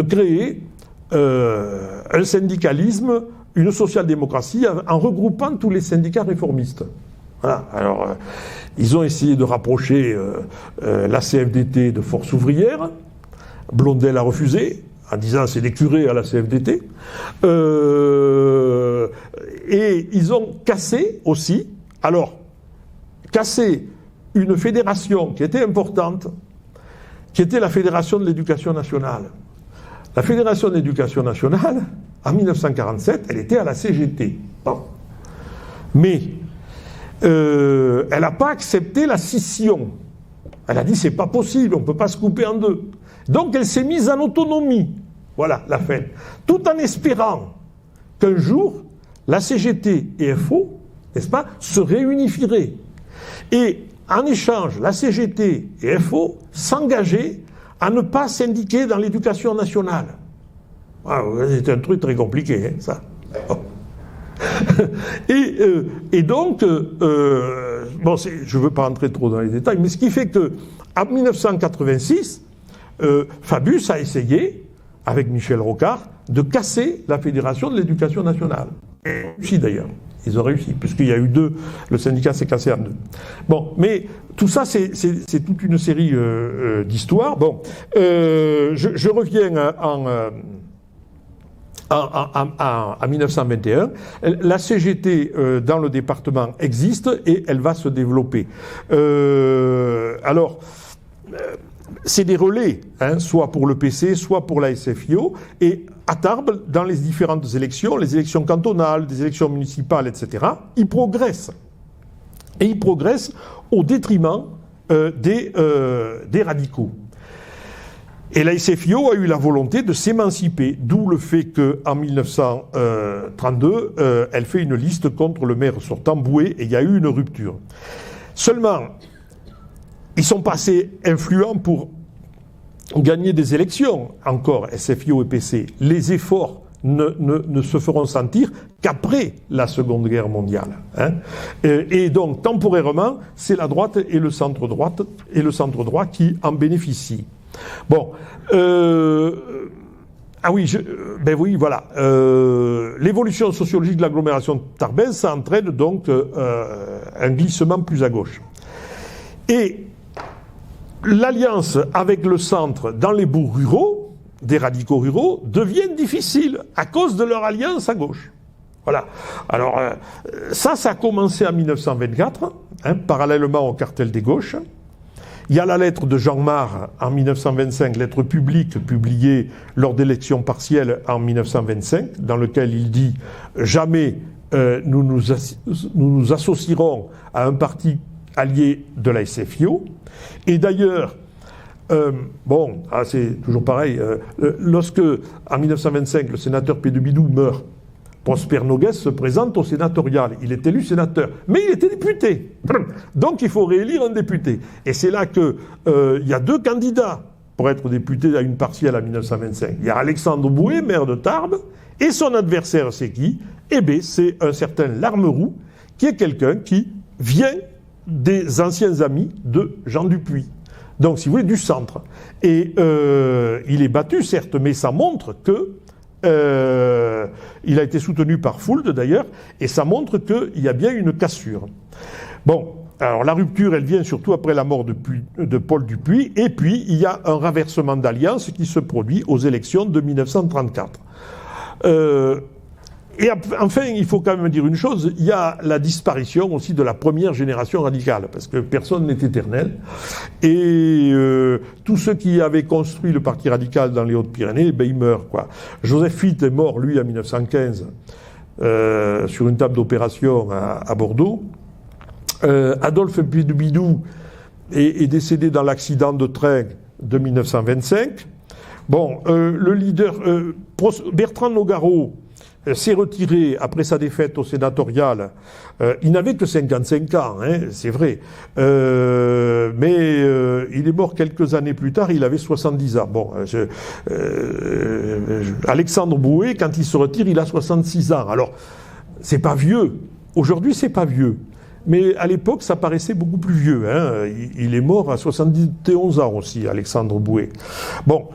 créer un syndicalisme, une social-démocratie en regroupant tous les syndicats réformistes. Voilà. Alors, ils ont essayé de rapprocher la CFDT de Force ouvrière. Blondel a refusé, en disant c'est des curés à la CFDT. Et ils ont cassé aussi, une fédération qui était importante, qui était la Fédération de l'Éducation nationale. La Fédération de l'Éducation nationale, en 1947, elle était à la CGT. Bon. Mais elle n'a pas accepté la scission. Elle a dit c'est pas possible, on ne peut pas se couper en deux. Donc elle s'est mise en autonomie. Voilà la fin. Tout en espérant qu'un jour, la CGT et FO, n'est-ce pas, se réunifieraient. Et en échange, la CGT et FO s'engageaient à ne pas syndiquer dans l'éducation nationale. Ah, c'est un truc très compliqué, hein, ça. Et donc, bon, je ne veux pas rentrer trop dans les détails, mais ce qui fait qu'en 1986, Fabius a essayé, avec Michel Rocard, de casser la Fédération de l'Éducation nationale. Ils ont réussi d'ailleurs. Ils ont réussi, puisqu'il y a eu le syndicat s'est cassé en deux. Bon, mais tout ça, c'est toute une série d'histoires. Bon, je reviens en 1921. La CGT dans le département existe et elle va se développer. C'est des relais, soit pour le PC, soit pour la SFIO, et à Tarbes, dans les différentes élections, les élections cantonales, des élections municipales, etc., ils progressent. Et ils progressent au détriment des radicaux. Et la SFIO a eu la volonté de s'émanciper, d'où le fait qu'en 1932, elle fait une liste contre le maire sortant Bouet, et il y a eu une rupture. Seulement, ils sont pas assez influents pour gagner des élections, encore, SFIO et PC. Les efforts ne se feront sentir qu'après la Seconde Guerre mondiale. Et donc, temporairement, c'est la droite et le centre-droit qui en bénéficient. Bon, voilà. L'évolution sociologique de l'agglomération tarbaise, ça entraîne donc un glissement plus à gauche. Et l'alliance avec le centre dans les bourgs ruraux, des radicaux ruraux, devient difficile à cause de leur alliance à gauche. Voilà. Alors, ça a commencé en 1924, parallèlement au cartel des gauches. Il y a la lettre de Jean Marre en 1925, lettre publique publiée lors d'élections partielles en 1925, dans lequel il dit « Jamais nous nous associerons à un parti allié de la SFIO ». Et d'ailleurs, c'est toujours pareil, lorsque, en 1925, le sénateur Pédebidou meurt, Prosper Noguès se présente au sénatorial. Il est élu sénateur, mais il était député. Donc il faut réélire un député. Et c'est là qu'il y a deux candidats pour être député à une partielle en 1925. Il y a Alexandre Bouet, maire de Tarbes, et son adversaire, c'est qui ? Eh bien, c'est un certain Larmeroux, qui est quelqu'un qui vient des anciens amis de Jean Dupuy. Donc, si vous voulez, du centre. Et il est battu, certes, mais ça montre que il a été soutenu par Fould, d'ailleurs, et ça montre qu'il y a bien une cassure. Bon, alors la rupture, elle vient surtout après la mort de Paul Dupuy, et puis il y a un renversement d'alliance qui se produit aux élections de 1934. Et enfin, il faut quand même dire une chose, il y a la disparition aussi de la première génération radicale, parce que personne n'est éternel, et tous ceux qui avaient construit le parti radical dans les Hautes-Pyrénées, ils meurent, quoi. Joseph Fitt est mort, lui, en 1915, sur une table d'opération à Bordeaux. Adolphe Pédebidou est décédé dans l'accident de train de 1925. Bon, le leader, Bertrand Nogaro, s'est retiré après sa défaite au sénatorial. Il n'avait que 55 ans, hein, c'est vrai. Mais il est mort quelques années plus tard, il avait 70 ans. Bon, Alexandre Boué, quand il se retire, il a 66 ans. Alors, c'est pas vieux. Aujourd'hui, c'est pas vieux. Mais à l'époque, ça paraissait beaucoup plus vieux. Hein. Il est mort à 71 ans aussi, Alexandre Boué. Bon,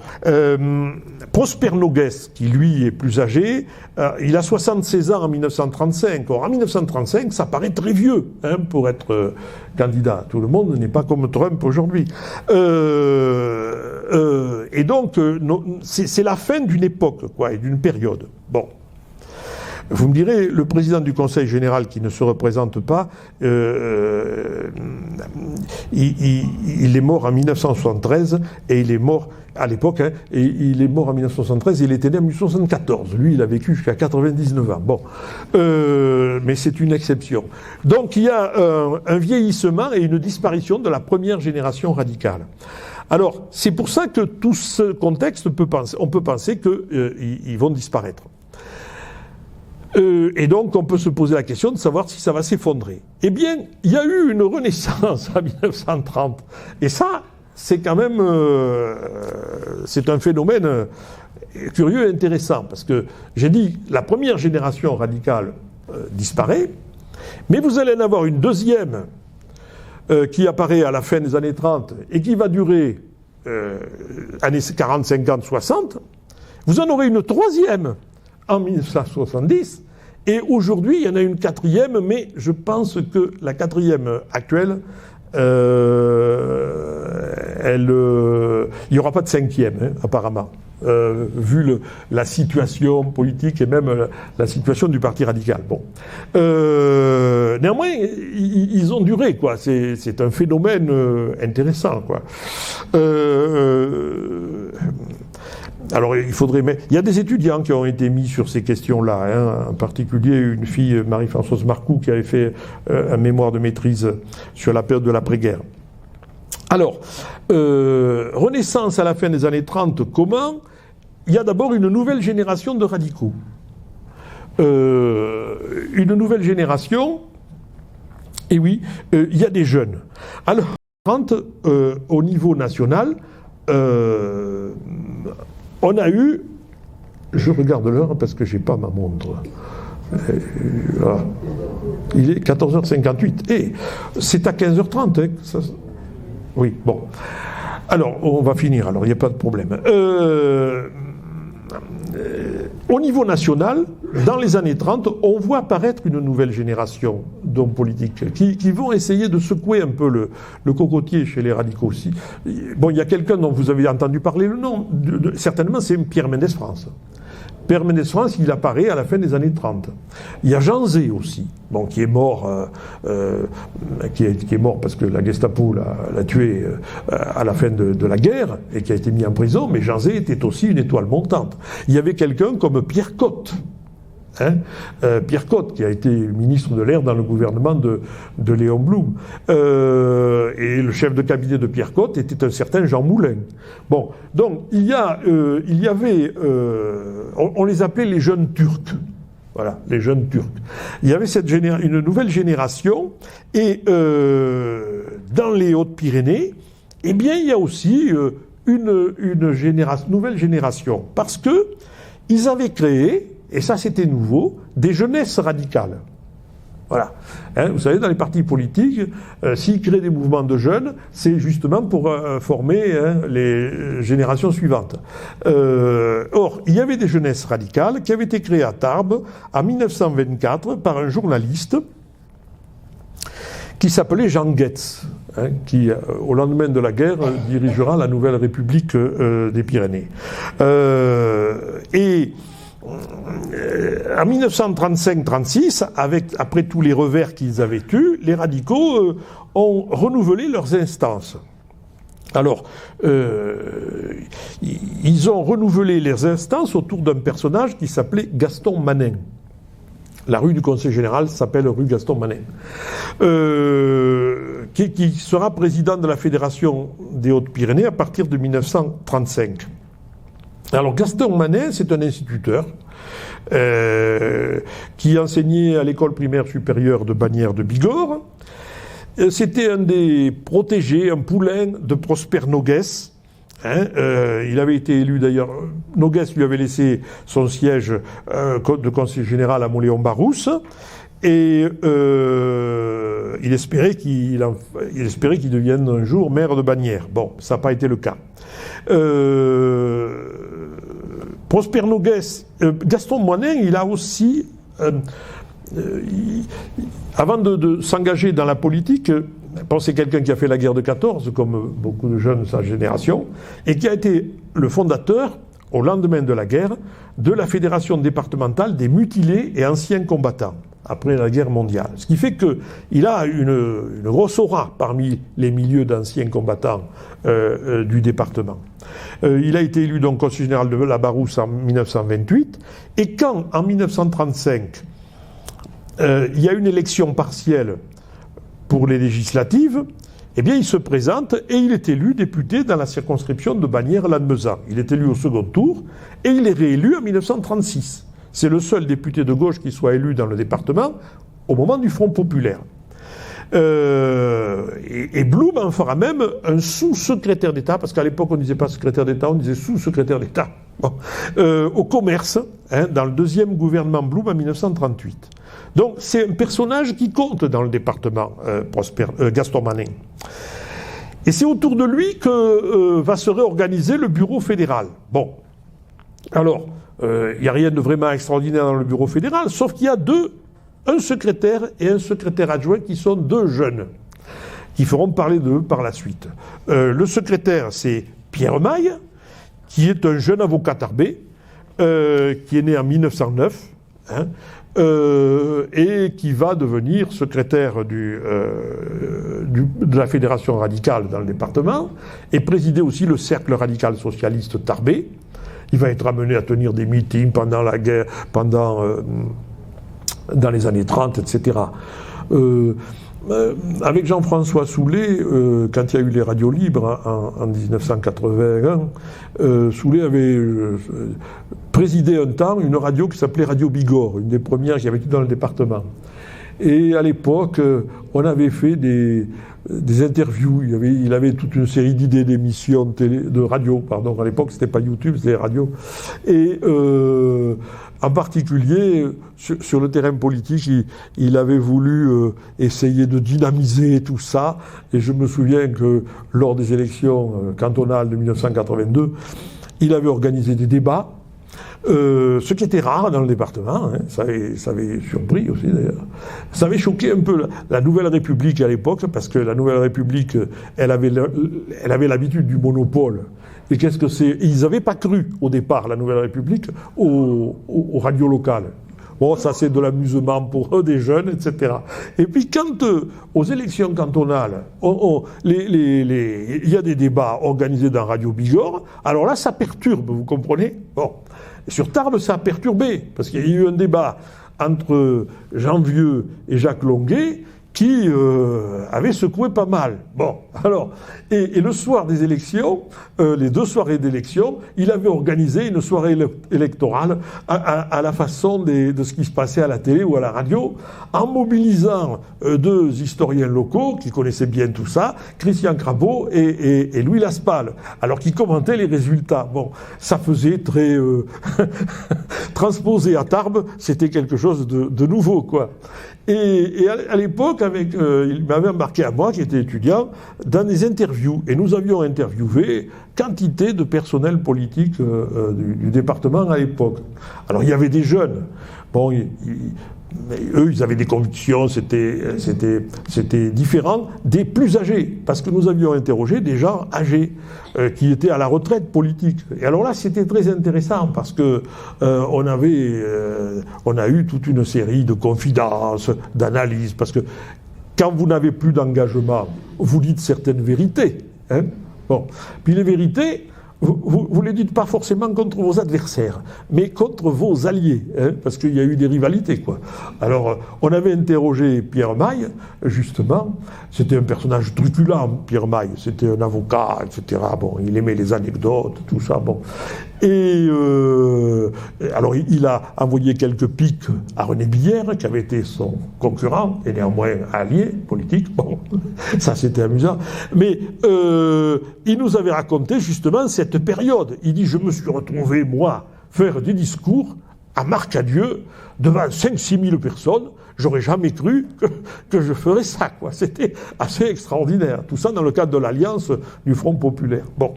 Prosper Noguès, qui lui est plus âgé, il a 76 ans en 1935. Or, en 1935, ça paraît très vieux hein, pour être candidat. Tout le monde n'est pas comme Trump aujourd'hui. Et donc, c'est la fin d'une époque, quoi, et d'une période. Bon. Vous me direz, le président du Conseil général qui ne se représente pas, il est mort en 1973 et il est mort à l'époque, hein, et il est mort en 1973 et il était né en 1974. Lui, il a vécu jusqu'à 99 ans. Bon, mais c'est une exception. Donc il y a un vieillissement et une disparition de la première génération radicale. Alors, c'est pour ça que tout ce contexte on peut penser qu'ils vont disparaître. Et donc, on peut se poser la question de savoir si ça va s'effondrer. Eh bien, il y a eu une renaissance en 1930. Et ça, c'est quand même... c'est un phénomène curieux et intéressant. Parce que, j'ai dit, la première génération radicale disparaît, mais vous allez en avoir une deuxième qui apparaît à la fin des années 30 et qui va durer années 40, 50, 60. Vous en aurez une troisième en 1970, et aujourd'hui, il y en a une quatrième, mais je pense que la quatrième actuelle, il n'y aura pas de cinquième, hein, apparemment, vu la situation politique et même la situation du Parti radical. Bon. Néanmoins, ils ont duré, quoi. C'est un phénomène intéressant, quoi. Alors, il y a des étudiants qui ont été mis sur ces questions-là, hein, en particulier une fille, Marie-Françoise Marcoux, qui avait fait un mémoire de maîtrise sur la période de l'après-guerre. Alors, Renaissance à la fin des années 30, comment ? Il y a d'abord une nouvelle génération de radicaux. Une nouvelle génération, et oui, il y a des jeunes. Alors, au niveau national, on a eu, je regarde l'heure parce que j'ai pas ma montre. Voilà. Il est 14h58. Et c'est à 15h30. Hein, ça... Oui, bon. Alors, on va finir, alors il n'y a pas de problème. Au niveau national, dans les années 30, on voit apparaître une nouvelle génération d'hommes politiques qui vont essayer de secouer un peu le cocotier chez les radicaux aussi. Bon, il y a quelqu'un dont vous avez entendu parler le nom, certainement c'est Pierre Mendès France. Pierre Mendès France, il apparaît à la fin des années 30. Il y a Jean Zay aussi, bon, qui est mort parce que la Gestapo l'a tué à la fin de la guerre et qui a été mis en prison, mais Jean Zay était aussi une étoile montante. Il y avait quelqu'un comme Pierre Cotte. Hein, Pierre Cotte, qui a été ministre de l'Air dans le gouvernement de Léon Blum. Et le chef de cabinet de Pierre Cotte était un certain Jean Moulin. Bon, donc il y avait, on les appelait les jeunes Turcs. Voilà, les jeunes Turcs. Il y avait une nouvelle génération, et dans les Hautes-Pyrénées, eh bien, il y a aussi une nouvelle génération, parce que ils avaient créé, et ça c'était nouveau, des jeunesses radicales. Voilà. Hein, vous savez, dans les partis politiques, s'ils créent des mouvements de jeunes, c'est justement pour former les générations suivantes. Or, il y avait des jeunesses radicales qui avaient été créées à Tarbes en 1924 par un journaliste qui s'appelait Jean Guetz, hein, qui, au lendemain de la guerre, dirigera la Nouvelle République des Pyrénées. Et en 1935-36, après tous les revers qu'ils avaient eus, les radicaux ont renouvelé leurs instances. Alors, ils ont renouvelé leurs instances autour d'un personnage qui s'appelait Gaston Manin. La rue du Conseil général s'appelle rue Gaston Manin, qui sera président de la Fédération des Hautes-Pyrénées à partir de 1935. Alors Gaston Manin, c'est un instituteur qui enseignait à l'école primaire supérieure de Bagnères de Bigorre. C'était un des protégés, un poulain de Prosper Noguès. Il avait été élu d'ailleurs. Noguès lui avait laissé son siège de conseiller général à Mauléon-Barousse. Et il espérait qu'il devienne un jour maire de Bagnères. Bon, ça n'a pas été le cas. Prosper Noguès, Gaston Moinin, il a aussi, avant de s'engager dans la politique, c'est quelqu'un qui a fait la guerre de 14, comme beaucoup de jeunes de sa génération, et qui a été le fondateur, au lendemain de la guerre, de la Fédération départementale des mutilés et anciens combattants, après la guerre mondiale. Ce qui fait qu'il a une grosse aura parmi les milieux d'anciens combattants du département. Il a été élu donc conseiller général de la Barousse en 1928, et quand, en 1935, il y a une élection partielle pour les législatives, eh bien, il se présente et il est élu député dans la circonscription de Bagnères-Lannemezan. Il est élu au second tour et il est réélu en 1936. C'est le seul député de gauche qui soit élu dans le département au moment du Front populaire. Et Blum en fera même un sous-secrétaire d'État, parce qu'à l'époque on ne disait pas secrétaire d'État, on disait sous-secrétaire d'État, au commerce, dans le deuxième gouvernement Blum en 1938. Donc c'est un personnage qui compte dans le département, Gaston Moinin. Et c'est autour de lui que va se réorganiser le bureau fédéral. Bon, alors, il n'y a rien de vraiment extraordinaire dans le bureau fédéral, sauf qu'il y a un secrétaire et un secrétaire adjoint qui sont deux jeunes, qui feront parler d'eux par la suite. Le secrétaire, c'est Pierre Maille, qui est un jeune avocat tarbé, qui est né en 1909, et qui va devenir secrétaire de la Fédération radicale dans le département, et présider aussi le cercle radical socialiste tarbé. Il va être amené à tenir des meetings pendant la guerre, dans les années 30, etc. Avec Jean-François Soulet, quand il y a eu les radios libres en 1981, Soulet avait présidé un temps une radio qui s'appelait Radio Bigorre, une des premières qu'il y avait dans le département. Et à l'époque, on avait fait des interviews. Il avait toute une série d'idées d'émissions de radio. Pardon, à l'époque, c'était pas YouTube, c'était radio. Et en particulier, sur le terrain politique, il avait voulu essayer de dynamiser tout ça. Et je me souviens que lors des élections cantonales de 1982, il avait organisé des débats. Ce qui était rare dans le département, ça avait surpris aussi d'ailleurs. Ça avait choqué un peu la Nouvelle République à l'époque, parce que la Nouvelle République, elle avait l'habitude du monopole. Et qu'est-ce que c'est ? Ils n'avaient pas cru au départ, la Nouvelle République, aux radios locales. Bon, ça c'est de l'amusement pour eux, des jeunes, etc. Et puis quand, aux élections cantonales, il y a des débats organisés dans Radio Bigorre, alors là ça perturbe, vous comprenez ? Bon. Sur Tarbes, ça a perturbé, parce qu'il y a eu un débat entre Jean Vieux et Jacques Longuet qui avait secoué pas mal. Bon, alors, et le soir des élections, les deux soirées d'élection, il avait organisé une soirée électorale à la façon de ce qui se passait à la télé ou à la radio, en mobilisant deux historiens locaux qui connaissaient bien tout ça, Christian Crabeau et Louis Laspal, alors qu'ils commentaient les résultats. Bon, ça faisait très... transposé à Tarbes, c'était quelque chose de nouveau, quoi. Et à l'époque, il m'avait embarqué à moi, qui était étudiant, dans des interviews. Et nous avions interviewé quantité de personnel politique du département à l'époque. Alors il y avait des jeunes. Bon, mais eux, ils avaient des convictions, c'était différent des plus âgés, parce que nous avions interrogé des gens âgés qui étaient à la retraite politique. Et alors là, c'était très intéressant, parce que on a eu toute une série de confidences, d'analyses, parce que quand vous n'avez plus d'engagement, vous dites certaines vérités. Bon, puis les vérités, vous ne les dites pas forcément contre vos adversaires, mais contre vos alliés, parce qu'il y a eu des rivalités, quoi. Alors, on avait interrogé Pierre Maille, justement. C'était un personnage truculent, Pierre Maille. C'était un avocat, etc. Bon, il aimait les anecdotes, tout ça. Bon. Et alors il a envoyé quelques piques à René Billère, qui avait été son concurrent et néanmoins allié politique. Bon, ça c'était amusant. Mais il nous avait raconté justement cette période. Il dit, je me suis retrouvé, moi, faire des discours à Marcadieu devant 5-6 000 personnes. J'aurais jamais cru que je ferais ça, quoi. C'était assez extraordinaire. Tout ça dans le cadre de l'alliance du Front populaire. Bon.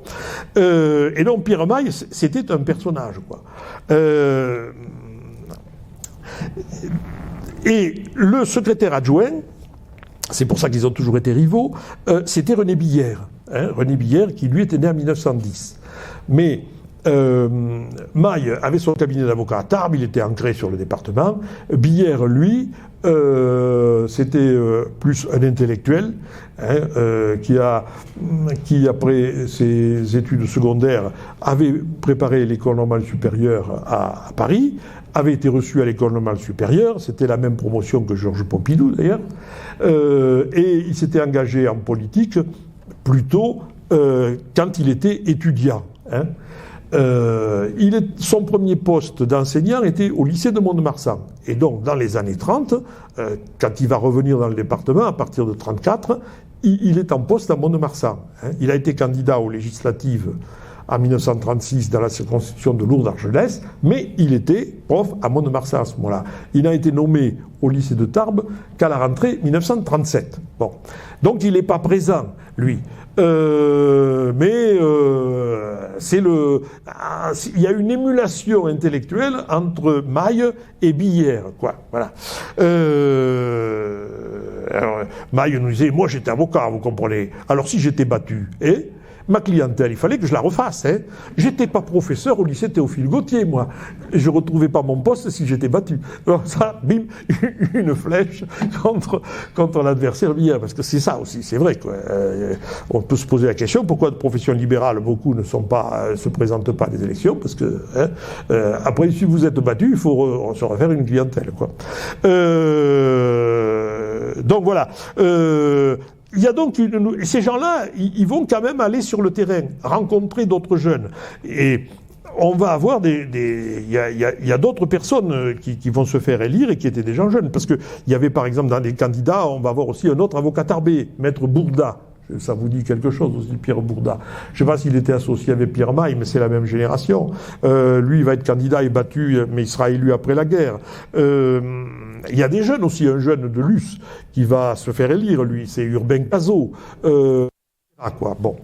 Et donc Pierre Maille, c'était un personnage, quoi. Et le secrétaire adjoint, c'est pour ça qu'ils ont toujours été rivaux, c'était René Billère. Hein, René Billère, qui lui était né en 1910. Mais Maille avait son cabinet d'avocat à Tarbes, il était ancré sur le département. Billère, lui, c'était plus un intellectuel, hein, qui après ses études secondaires avait préparé l'école normale supérieure à Paris, avait été reçu à l'école normale supérieure, c'était la même promotion que Georges Pompidou d'ailleurs, et il s'était engagé en politique plutôt quand il était étudiant. Hein. Son premier poste d'enseignant était au lycée de Mont-de-Marsan. Et donc, dans les années 30, quand il va revenir dans le département, à partir de 34, il est en poste à Mont-de-Marsan. Hein. Il a été candidat aux législatives en 1936 dans la circonscription de Lourdes-Argelès, mais il était prof à Mont-de-Marsan à ce moment-là. Il n'a été nommé au lycée de Tarbes qu'à la rentrée 1937. Bon. Donc, il n'est pas présent, lui. Il y a une émulation intellectuelle entre Maille et Billère, quoi. Voilà. Alors, Maille nous disait, moi j'étais avocat, vous comprenez. Alors si j'étais battu, ma clientèle, il fallait que je la refasse. Hein. J'étais pas professeur au lycée Théophile Gautier, moi. Je retrouvais pas mon poste si j'étais battu. Alors ça, bim, une flèche contre l'adversaire Billère. Parce que c'est ça aussi, c'est vrai, quoi. On peut se poser la question, pourquoi de profession libérale, beaucoup ne se présentent pas à des élections, parce que, après, si vous êtes battu, il faut se refaire une clientèle, quoi. Donc voilà. Il y a donc ces gens-là, ils vont quand même aller sur le terrain, rencontrer d'autres jeunes. Et on va avoir il y a d'autres personnes qui vont se faire élire et qui étaient des gens jeunes. Parce que il y avait par exemple dans les candidats, on va avoir aussi un autre avocat tarbé, Maître Bourda. Ça vous dit quelque chose aussi, Pierre Bourda. Je ne sais pas s'il était associé avec Pierre Maille, mais c'est la même génération. Lui, il va être candidat et battu, mais il sera élu après la guerre. Il y a des jeunes aussi, un jeune de Luce qui va se faire élire, lui, c'est Urbain Cazot. Quoi. Bon.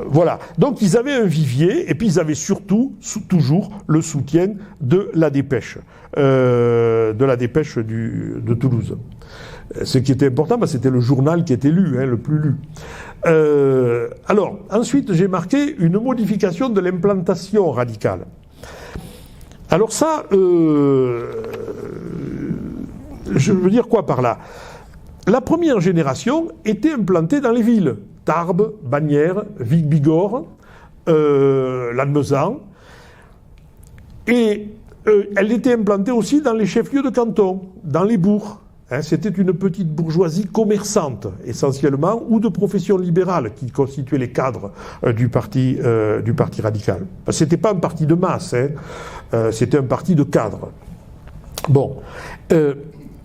Voilà. Donc ils avaient un vivier, et puis ils avaient surtout, toujours, le soutien de la Dépêche. De Toulouse. Ce qui était important, c'était le journal qui était lu, le plus lu. Alors, ensuite, j'ai marqué une modification de l'implantation radicale. Alors ça, je veux dire quoi par là ? La première génération était implantée dans les villes. Tarbes, Bagnères, Vic-Bigorre, Lannemezan. Et elle était implantée aussi dans les chefs-lieux de canton, dans les bourgs. C'était une petite bourgeoisie commerçante, essentiellement, ou de profession libérale, qui constituait les cadres du parti radical. C'était pas un parti de masse, c'était un parti de cadres. Bon.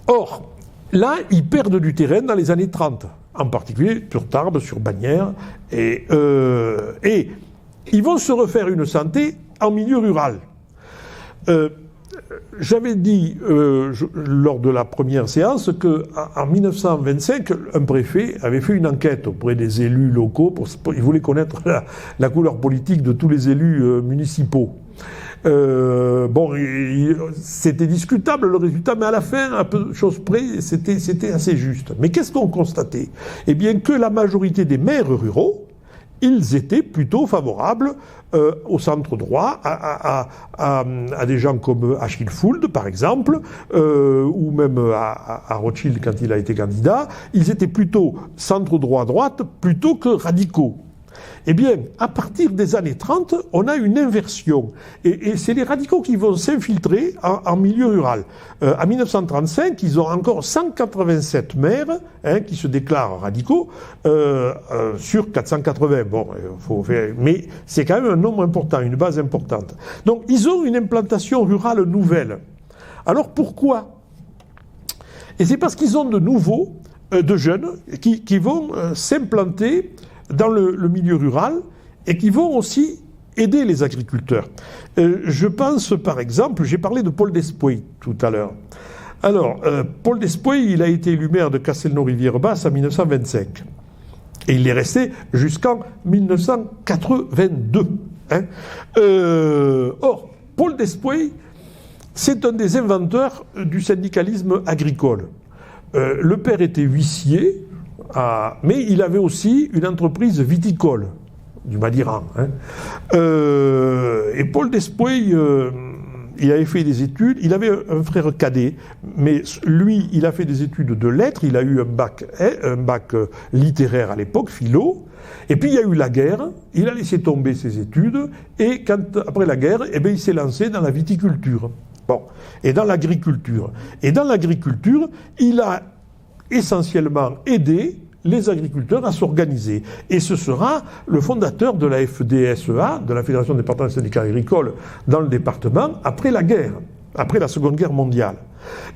Or, là, ils perdent du terrain dans les années 30, en particulier sur Tarbes, sur Bagnères, et ils vont se refaire une santé en milieu rural. J'avais dit lors de la première séance qu'en 1925, un préfet avait fait une enquête auprès des élus locaux. Il voulait connaître la couleur politique de tous les élus municipaux. C'était discutable le résultat, mais à la fin, à peu de choses près, c'était assez juste. Mais qu'est-ce qu'on constatait ? Eh bien que la majorité des maires ruraux, ils étaient plutôt favorables au centre droit, à des gens comme Achille Fould, par exemple, ou même à Rothschild quand il a été candidat. Ils étaient plutôt centre droit-droite plutôt que radicaux. Eh bien, à partir des années 30, on a une inversion. Et c'est les radicaux qui vont s'infiltrer en milieu rural. En 1935, ils ont encore 187 maires qui se déclarent radicaux sur 480. Bon, mais c'est quand même un nombre important, une base importante. Donc, ils ont une implantation rurale nouvelle. Alors, pourquoi ? Et c'est parce qu'ils ont de nouveaux, de jeunes, qui vont s'implanter dans le milieu rural et qui vont aussi aider les agriculteurs. Je pense par exemple, j'ai parlé de Paul Despoy tout à l'heure. Alors, Paul Despoy, il a été élu maire de Castelnau-Rivière-Basse en 1925. Et il est resté jusqu'en 1982. Or, Paul Despoy, c'est un des inventeurs du syndicalisme agricole. Le père était huissier, mais il avait aussi une entreprise viticole, du Madiran. Et Paul Despoy, il avait fait des études, il avait un frère cadet, mais lui, il a fait des études de lettres, il a eu un bac littéraire à l'époque, philo, et puis il y a eu la guerre, il a laissé tomber ses études, et après la guerre, il s'est lancé dans la viticulture. Bon, et dans l'agriculture. Et dans l'agriculture, il a essentiellement aidé les agriculteurs à s'organiser. Et ce sera le fondateur de la FDSEA, de la Fédération des départements et syndicats agricoles, dans le département, après la guerre, après la Seconde Guerre mondiale.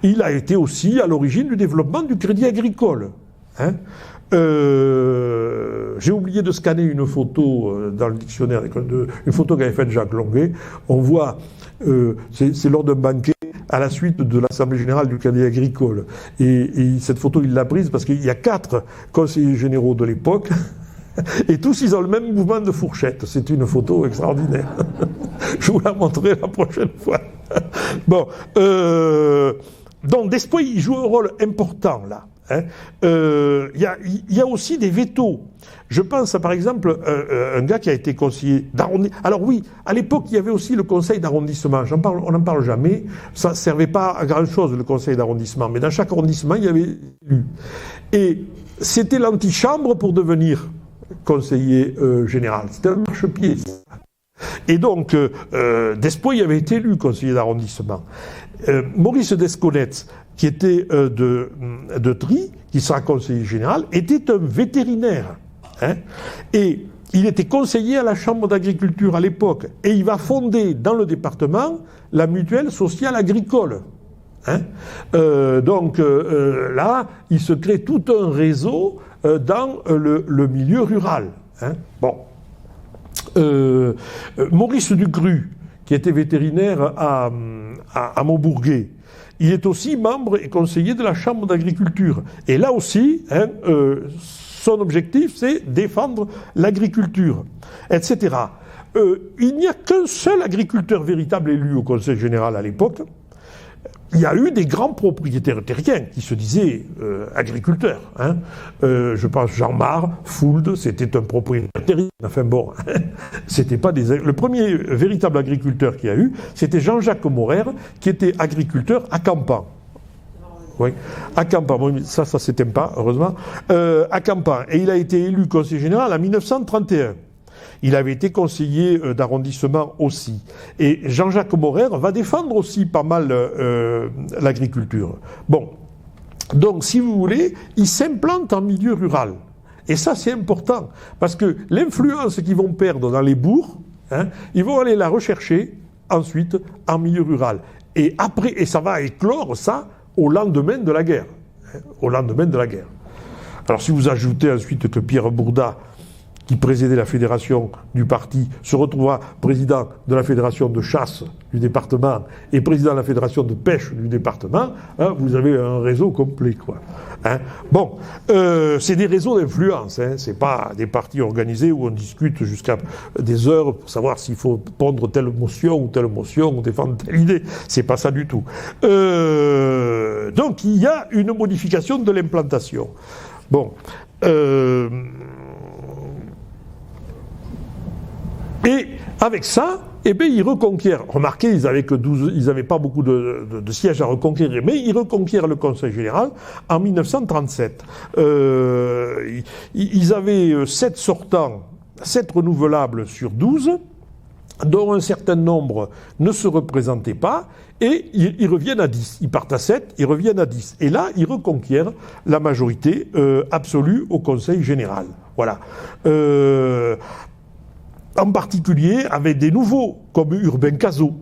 Il a été aussi à l'origine du développement du crédit agricole. J'ai oublié de scanner une photo dans le dictionnaire, une photo qu'avait faite Jacques Longuet. On voit, c'est lors d'un banquet à la suite de l'Assemblée Générale du Crédit Agricole. Et cette photo, il l'a prise parce qu'il y a 4 conseillers généraux de l'époque, et tous, ils ont le même mouvement de fourchette. C'est une photo extraordinaire. Je vous la montrerai la prochaine fois. Bon, donc Despoy, il joue un rôle important, là. Il y a aussi des vétos. Je pense à, par exemple, un gars qui a été conseiller d'arrondissement. Alors oui, à l'époque, il y avait aussi le conseil d'arrondissement. On n'en parle jamais. Ça ne servait pas à grand-chose, le conseil d'arrondissement. Mais dans chaque arrondissement, il y avait élu. Et c'était l'antichambre pour devenir conseiller général. C'était un marchepied. Et donc, Despoy avait été élu conseiller d'arrondissement. Maurice Desconnettes, qui était de Trie, qui sera conseiller général, était un vétérinaire. Et il était conseiller à la Chambre d'agriculture à l'époque. Et il va fonder dans le département la mutuelle sociale agricole. Donc là, il se crée tout un réseau dans le milieu rural. Bon. Maurice Ducru, qui était vétérinaire à Montbourguet, il est aussi membre et conseiller de la Chambre d'agriculture. Et là aussi, son objectif, c'est défendre l'agriculture, etc. Il n'y a qu'un seul agriculteur véritable élu au Conseil général à l'époque. Il y a eu des grands propriétaires terriens qui se disaient agriculteurs. Je pense Jean Mart, Fould, c'était un propriétaire terrien. Enfin bon, c'était pas le premier véritable agriculteur qu'il y a eu, c'était Jean-Jacques Maurer, qui était agriculteur à Campan. Oui, à Campan. Bon, ça s'éteint pas, heureusement. À Campan. Et il a été élu conseiller général en 1931. Il avait été conseiller d'arrondissement aussi. Et Jean-Jacques Maurer va défendre aussi pas mal l'agriculture. Bon, donc si vous voulez, il s'implante en milieu rural. Et ça, c'est important, parce que l'influence qu'ils vont perdre dans les bourgs, ils vont aller la rechercher ensuite en milieu rural. Et après, et ça va éclore ça au lendemain de la guerre. Au lendemain de la guerre. Alors si vous ajoutez ensuite que Pierre Bourda, qui présidait la fédération du parti, se retrouva président de la fédération de chasse du département et président de la fédération de pêche du département, vous avez un réseau complet, quoi. Bon, c'est des réseaux d'influence, c'est pas des partis organisés où on discute jusqu'à des heures pour savoir s'il faut prendre telle motion ou défendre telle idée. C'est pas ça du tout. Donc il y a une modification de l'implantation. Bon. Et avec ça, ils reconquièrent. Remarquez, ils n'avaient pas beaucoup de sièges à reconquérir, mais ils reconquièrent le Conseil général en 1937. Ils avaient 7 sortants 7 renouvelables sur 12, dont un certain nombre ne se représentaient pas, et ils reviennent à 10. Ils partent à 7, ils reviennent à 10. Et là, ils reconquièrent la majorité absolue au Conseil général. Voilà. En particulier avec des nouveaux, comme Urbain Cazaux,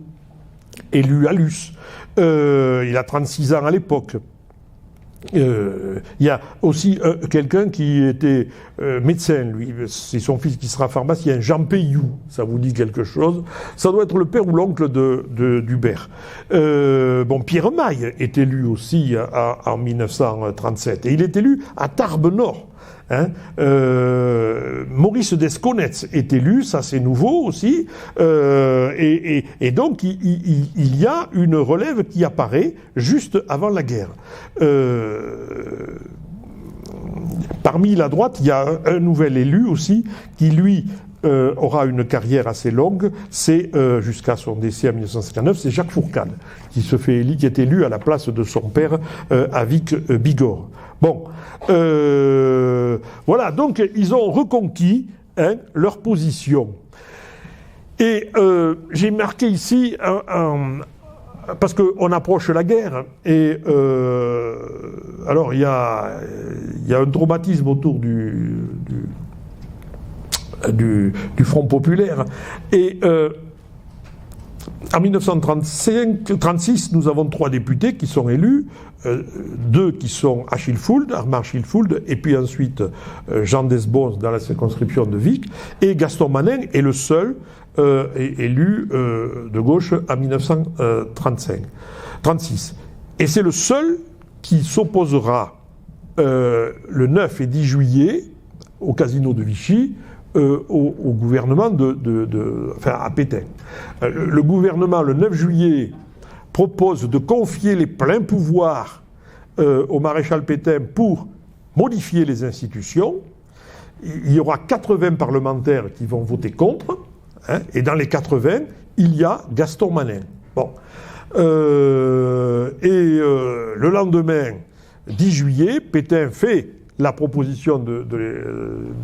élu à Luce. Il a 36 ans à l'époque. Il y a aussi quelqu'un qui était médecin, lui, c'est son fils qui sera pharmacien, Jean Payou, ça vous dit quelque chose? Ça doit être le père ou l'oncle d'Hubert. Pierre Maille est élu aussi en 1937, et il est élu à Tarbes-Nord. Maurice Desconetz est élu, ça c'est nouveau aussi, et donc il y a une relève qui apparaît juste avant la guerre. Parmi la droite, il y a un nouvel élu aussi qui lui aura une carrière assez longue, c'est jusqu'à son décès en 1959, c'est Jacques Fourcade qui est élu à la place de son père à Vic-Bigorre. Bon, voilà, donc ils ont reconquis leur position. Et j'ai marqué ici, parce qu'on approche la guerre, et alors il y a un traumatisme autour du Front populaire, et en 1936, nous avons 3 députés qui sont élus, 2 qui sont Armand Achille-Fould, et puis ensuite Jean Desbons dans la circonscription de Vic, et Gaston Manin est le seul élu de gauche en 1936. Et c'est le seul qui s'opposera le 9 et 10 juillet au casino de Vichy, au gouvernement à Pétain. Le gouvernement, le 9 juillet, propose de confier les pleins pouvoirs au maréchal Pétain pour modifier les institutions. Il y aura 80 parlementaires qui vont voter contre, et dans les 80, il y a Gaston Manin. Bon. Le lendemain, 10 juillet, Pétain fait la proposition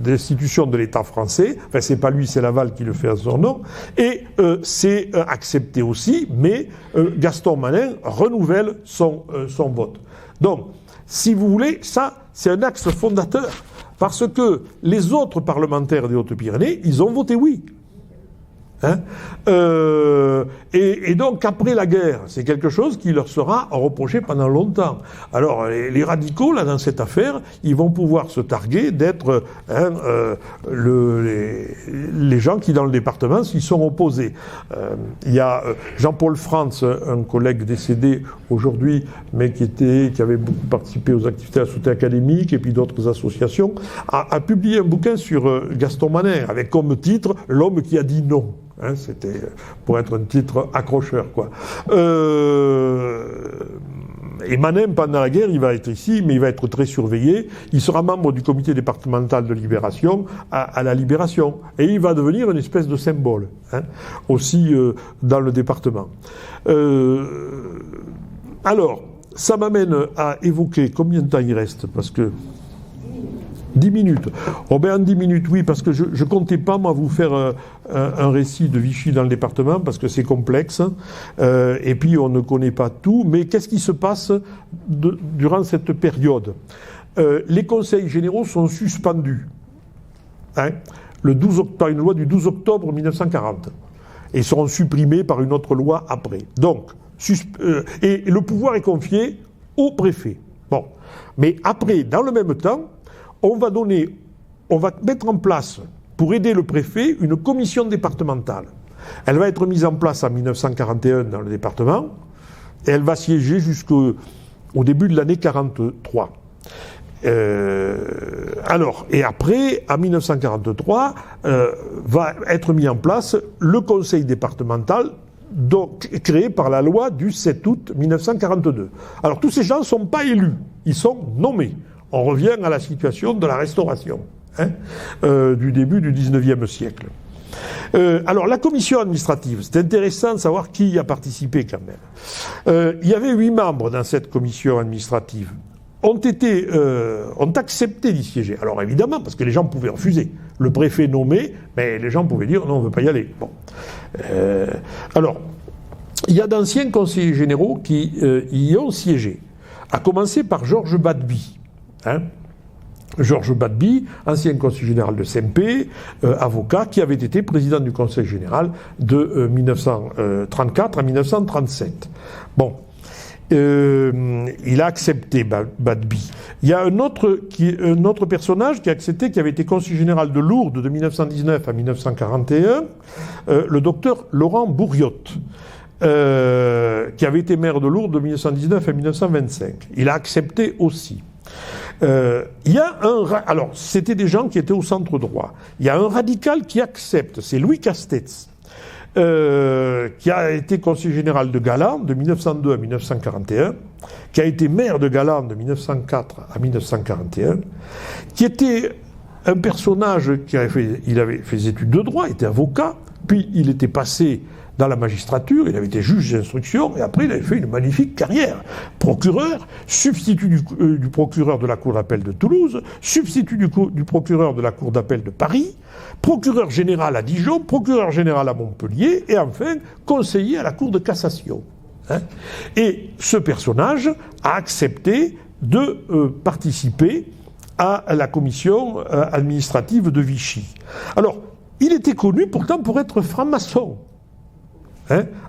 d'institution de l'État français, enfin c'est pas lui, c'est Laval qui le fait à son nom, et c'est accepté aussi, mais Gaston Manin renouvelle son vote. Donc, si vous voulez, ça c'est un axe fondateur, parce que les autres parlementaires des Hautes-Pyrénées, ils ont voté oui. Et donc après la guerre, c'est quelque chose qui leur sera reproché pendant longtemps. Alors les radicaux là dans cette affaire, ils vont pouvoir se targuer d'être les gens qui dans le département s'y sont opposés. Il y a Jean-Paul Frantz, un collègue décédé aujourd'hui, mais qui avait beaucoup participé aux activités de la société académique et puis d'autres associations, a publié un bouquin sur Gaston Manin avec comme titre L'homme qui a dit non. C'était pour être un titre accrocheur, quoi. Et Manin, pendant la guerre, il va être ici, mais il va être très surveillé. Il sera membre du comité départemental de libération à la Libération. Et il va devenir une espèce de symbole, aussi dans le département. Alors, ça m'amène à évoquer combien de temps il reste, parce que 10 minutes. Oh ben en 10 minutes, oui, parce que je comptais pas, moi, vous faire un récit de Vichy dans le département, parce que c'est complexe, et puis on ne connaît pas tout, mais qu'est-ce qui se passe durant cette période? Les conseils généraux sont suspendus. Le 12 octobre, une loi du 12 octobre 1940, et seront supprimés par une autre loi après. Donc, et le pouvoir est confié au préfet. Bon. Mais après, dans le même temps, on va mettre en place, pour aider le préfet, une commission départementale. Elle va être mise en place en 1941 dans le département, et elle va siéger jusqu'au début de l'année 43. Et après, en 1943, va être mis en place le conseil départemental, donc créé par la loi du 7 août 1942. Alors tous ces gens ne sont pas élus, ils sont nommés. On revient à la situation de la Restauration, du début du XIXe siècle. Alors, la commission administrative, c'est intéressant de savoir qui y a participé quand même. Il y avait 8 membres dans cette commission administrative. ont accepté d'y siéger. Alors évidemment, parce que les gens pouvaient refuser. Le préfet nommé, mais les gens pouvaient dire non, on ne veut pas y aller. Bon. Alors, il y a d'anciens conseillers généraux qui y ont siégé, à commencer par Georges Badby. Georges Badby, ancien conseiller général de CMP, avocat, qui avait été président du conseil général de 1934 à 1937. Bon. Il a accepté Badby. Il y a un autre personnage qui a accepté, qui avait été conseiller général de Lourdes de 1919 à 1941, le docteur Laurent Bourriotte, qui avait été maire de Lourdes de 1919 à 1925. Il a accepté aussi. Alors, c'était des gens qui étaient au centre droit. Il y a un radical qui accepte, c'est Louis Castets, qui a été conseiller général de Galan de 1902 à 1941, qui a été maire de Galan de 1904 à 1941, qui était un personnage il avait fait des études de droit, il était avocat, puis il était passé dans la magistrature, il avait été juge d'instruction, et après il avait fait une magnifique carrière. Procureur, substitut du procureur de la Cour d'appel de Toulouse, substitut du procureur de la Cour d'appel de Paris, procureur général à Dijon, procureur général à Montpellier, et enfin conseiller à la Cour de cassation. Et ce personnage a accepté de participer à la commission administrative de Vichy. Alors, il était connu pourtant pour être franc-maçon.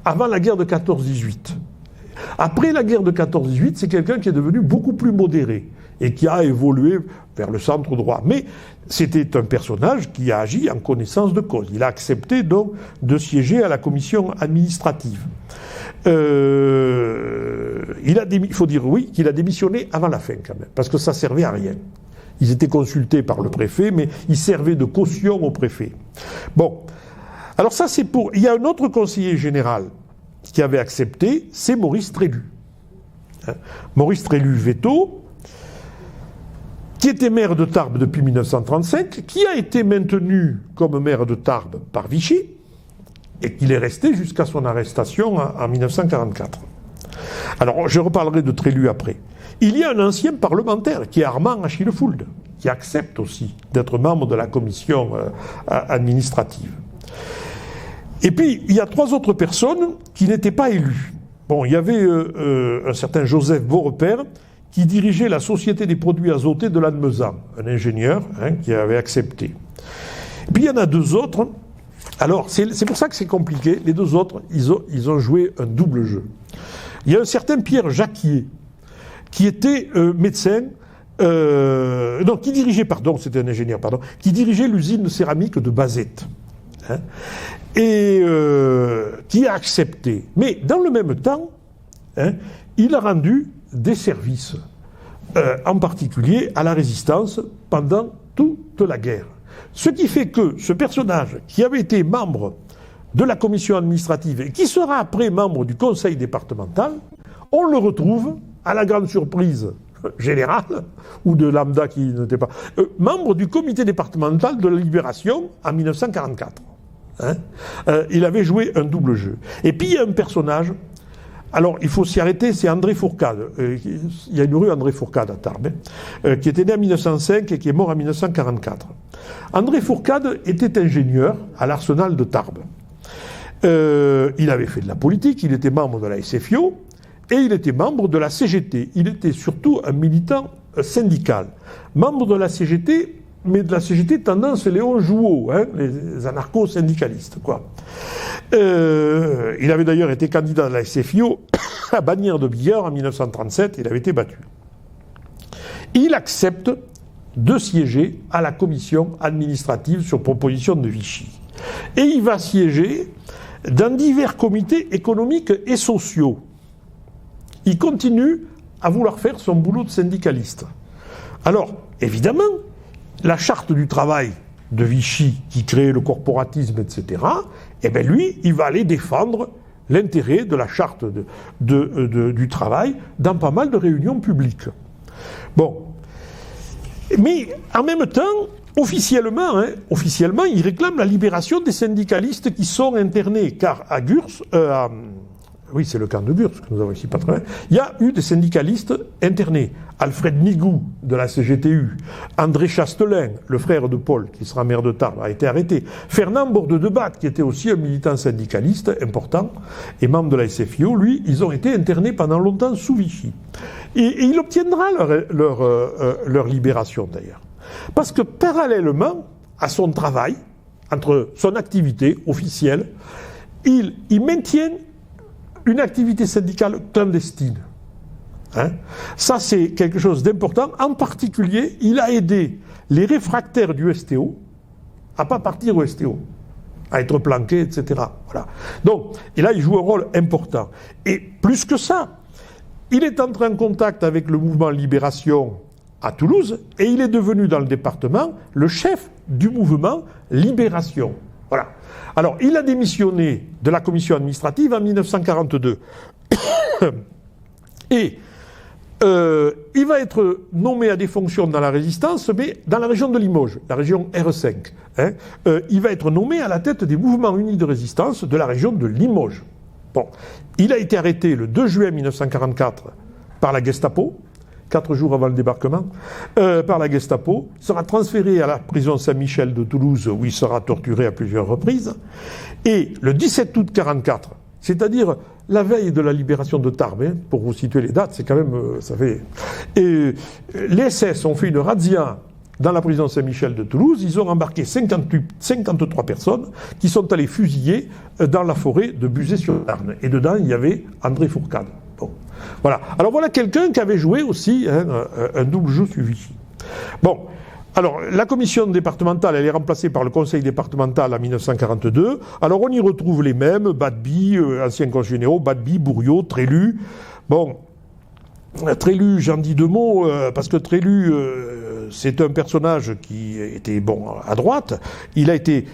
Avant la guerre de 14-18. Après la guerre de 14-18, c'est quelqu'un qui est devenu beaucoup plus modéré et qui a évolué vers le centre droit. Mais c'était un personnage qui a agi en connaissance de cause. Il a accepté donc de siéger à la commission administrative. Il faut dire oui, qu'il a démissionné avant la fin quand même, parce que ça servait à rien. Ils étaient consultés par le préfet, mais ils servaient de caution au préfet. Bon. Alors ça, c'est pour... Il y a un autre conseiller général qui avait accepté, c'est Maurice Trélu. Maurice Trélu-Veto, qui était maire de Tarbes depuis 1935, qui a été maintenu comme maire de Tarbes par Vichy, et qu'il est resté jusqu'à son arrestation en 1944. Alors, je reparlerai de Trélu après. Il y a un ancien parlementaire, qui est Armand Achille-Fould, qui accepte aussi d'être membre de la commission administrative. Et puis, il y a trois autres personnes qui n'étaient pas élues. Bon, il y avait un certain Joseph Beaurepaire qui dirigeait la Société des produits azotés de Lannemezan, un ingénieur qui avait accepté. Et puis, il y en a deux autres. Alors, c'est pour ça que c'est compliqué. Les deux autres, ils ont joué un double jeu. Il y a un certain Pierre Jacquier qui était médecin, qui dirigeait, c'était un ingénieur, qui dirigeait l'usine de céramique de Bazette. Et qui a accepté. Mais dans le même temps, il a rendu des services, en particulier à la résistance, pendant toute la guerre. Ce qui fait que ce personnage, qui avait été membre de la commission administrative et qui sera après membre du conseil départemental, on le retrouve, à la grande surprise générale, ou de lambda qui n'était pas, membre du comité départemental de la Libération en 1944. Il avait joué un double jeu. Et puis il y a un personnage, alors il faut s'y arrêter, c'est André Fourcade. Il y a une rue André Fourcade à Tarbes, qui était né en 1905 et qui est mort en 1944. André Fourcade était ingénieur à l'Arsenal de Tarbes. Il avait fait de la politique, il était membre de la SFIO et il était membre de la CGT. Il était surtout un militant syndical. Membre de la CGT, mais de la CGT tendance Léon Jouot, les anarcho-syndicalistes, quoi. Il avait d'ailleurs été candidat de la SFIO à Bagnères-de-Billard en 1937, il avait été battu. Il accepte de siéger à la commission administrative sur proposition de Vichy. Et il va siéger dans divers comités économiques et sociaux. Il continue à vouloir faire son boulot de syndicaliste. Alors, évidemment, la charte du travail de Vichy, qui créait le corporatisme, etc., lui, il va aller défendre l'intérêt de la charte du travail dans pas mal de réunions publiques. Bon. Mais, en même temps, officiellement, il réclame la libération des syndicalistes qui sont internés, car à Gurs, oui, c'est le camp de Gurs que nous avons ici pas très loin, il y a eu des syndicalistes internés. Alfred Migou de la CGTU, André Chastelin, le frère de Paul, qui sera maire de Tarbes, a été arrêté. Fernand Borde-Debatte, qui était aussi un militant syndicaliste important et membre de la SFIO, lui, ils ont été internés pendant longtemps sous Vichy. Et il obtiendra leur libération d'ailleurs. Parce que parallèlement à son travail, entre son activité officielle, il maintient une activité syndicale clandestine. Hein? Ça, c'est quelque chose d'important. En particulier, il a aidé les réfractaires du STO à ne pas partir au STO, à être planqués, etc. Voilà. Donc, et là, il joue un rôle important. Et plus que ça, il est entré en contact avec le mouvement Libération à Toulouse et il est devenu, dans le département, le chef du mouvement Libération. Voilà. Alors, il a démissionné de la commission administrative en 1942. Et il va être nommé à des fonctions dans la résistance, mais dans la région de Limoges, la région R5. Hein. Il va être nommé à la tête des mouvements unis de résistance de la région de Limoges. Bon. Il a été arrêté le 2 juin 1944 par la Gestapo, 4 jours avant le débarquement, par la Gestapo, sera transféré à la prison Saint-Michel de Toulouse, où il sera torturé à plusieurs reprises. Et le 17 août 1944, c'est-à-dire la veille de la libération de Tarbes, hein, pour vous situer les dates, c'est quand même... ça fait... Et les SS ont fait une razzia dans la prison Saint-Michel de Toulouse. Ils ont embarqué 53 personnes qui sont allées fusiller dans la forêt de Buzet-sur-Tarn. Et dedans, il y avait André Fourcade. Bon. Voilà. Alors voilà quelqu'un qui avait joué aussi un double jeu sur Vichy. Bon. Alors, la commission départementale, elle est remplacée par le conseil départemental en 1942. Alors, on y retrouve les mêmes, Badby, anciens conseillers généraux, Badby, Bourriot, Trélu. Bon, Trélu, j'en dis deux mots, parce que Trélu, c'est un personnage qui était, bon, à droite. Il a été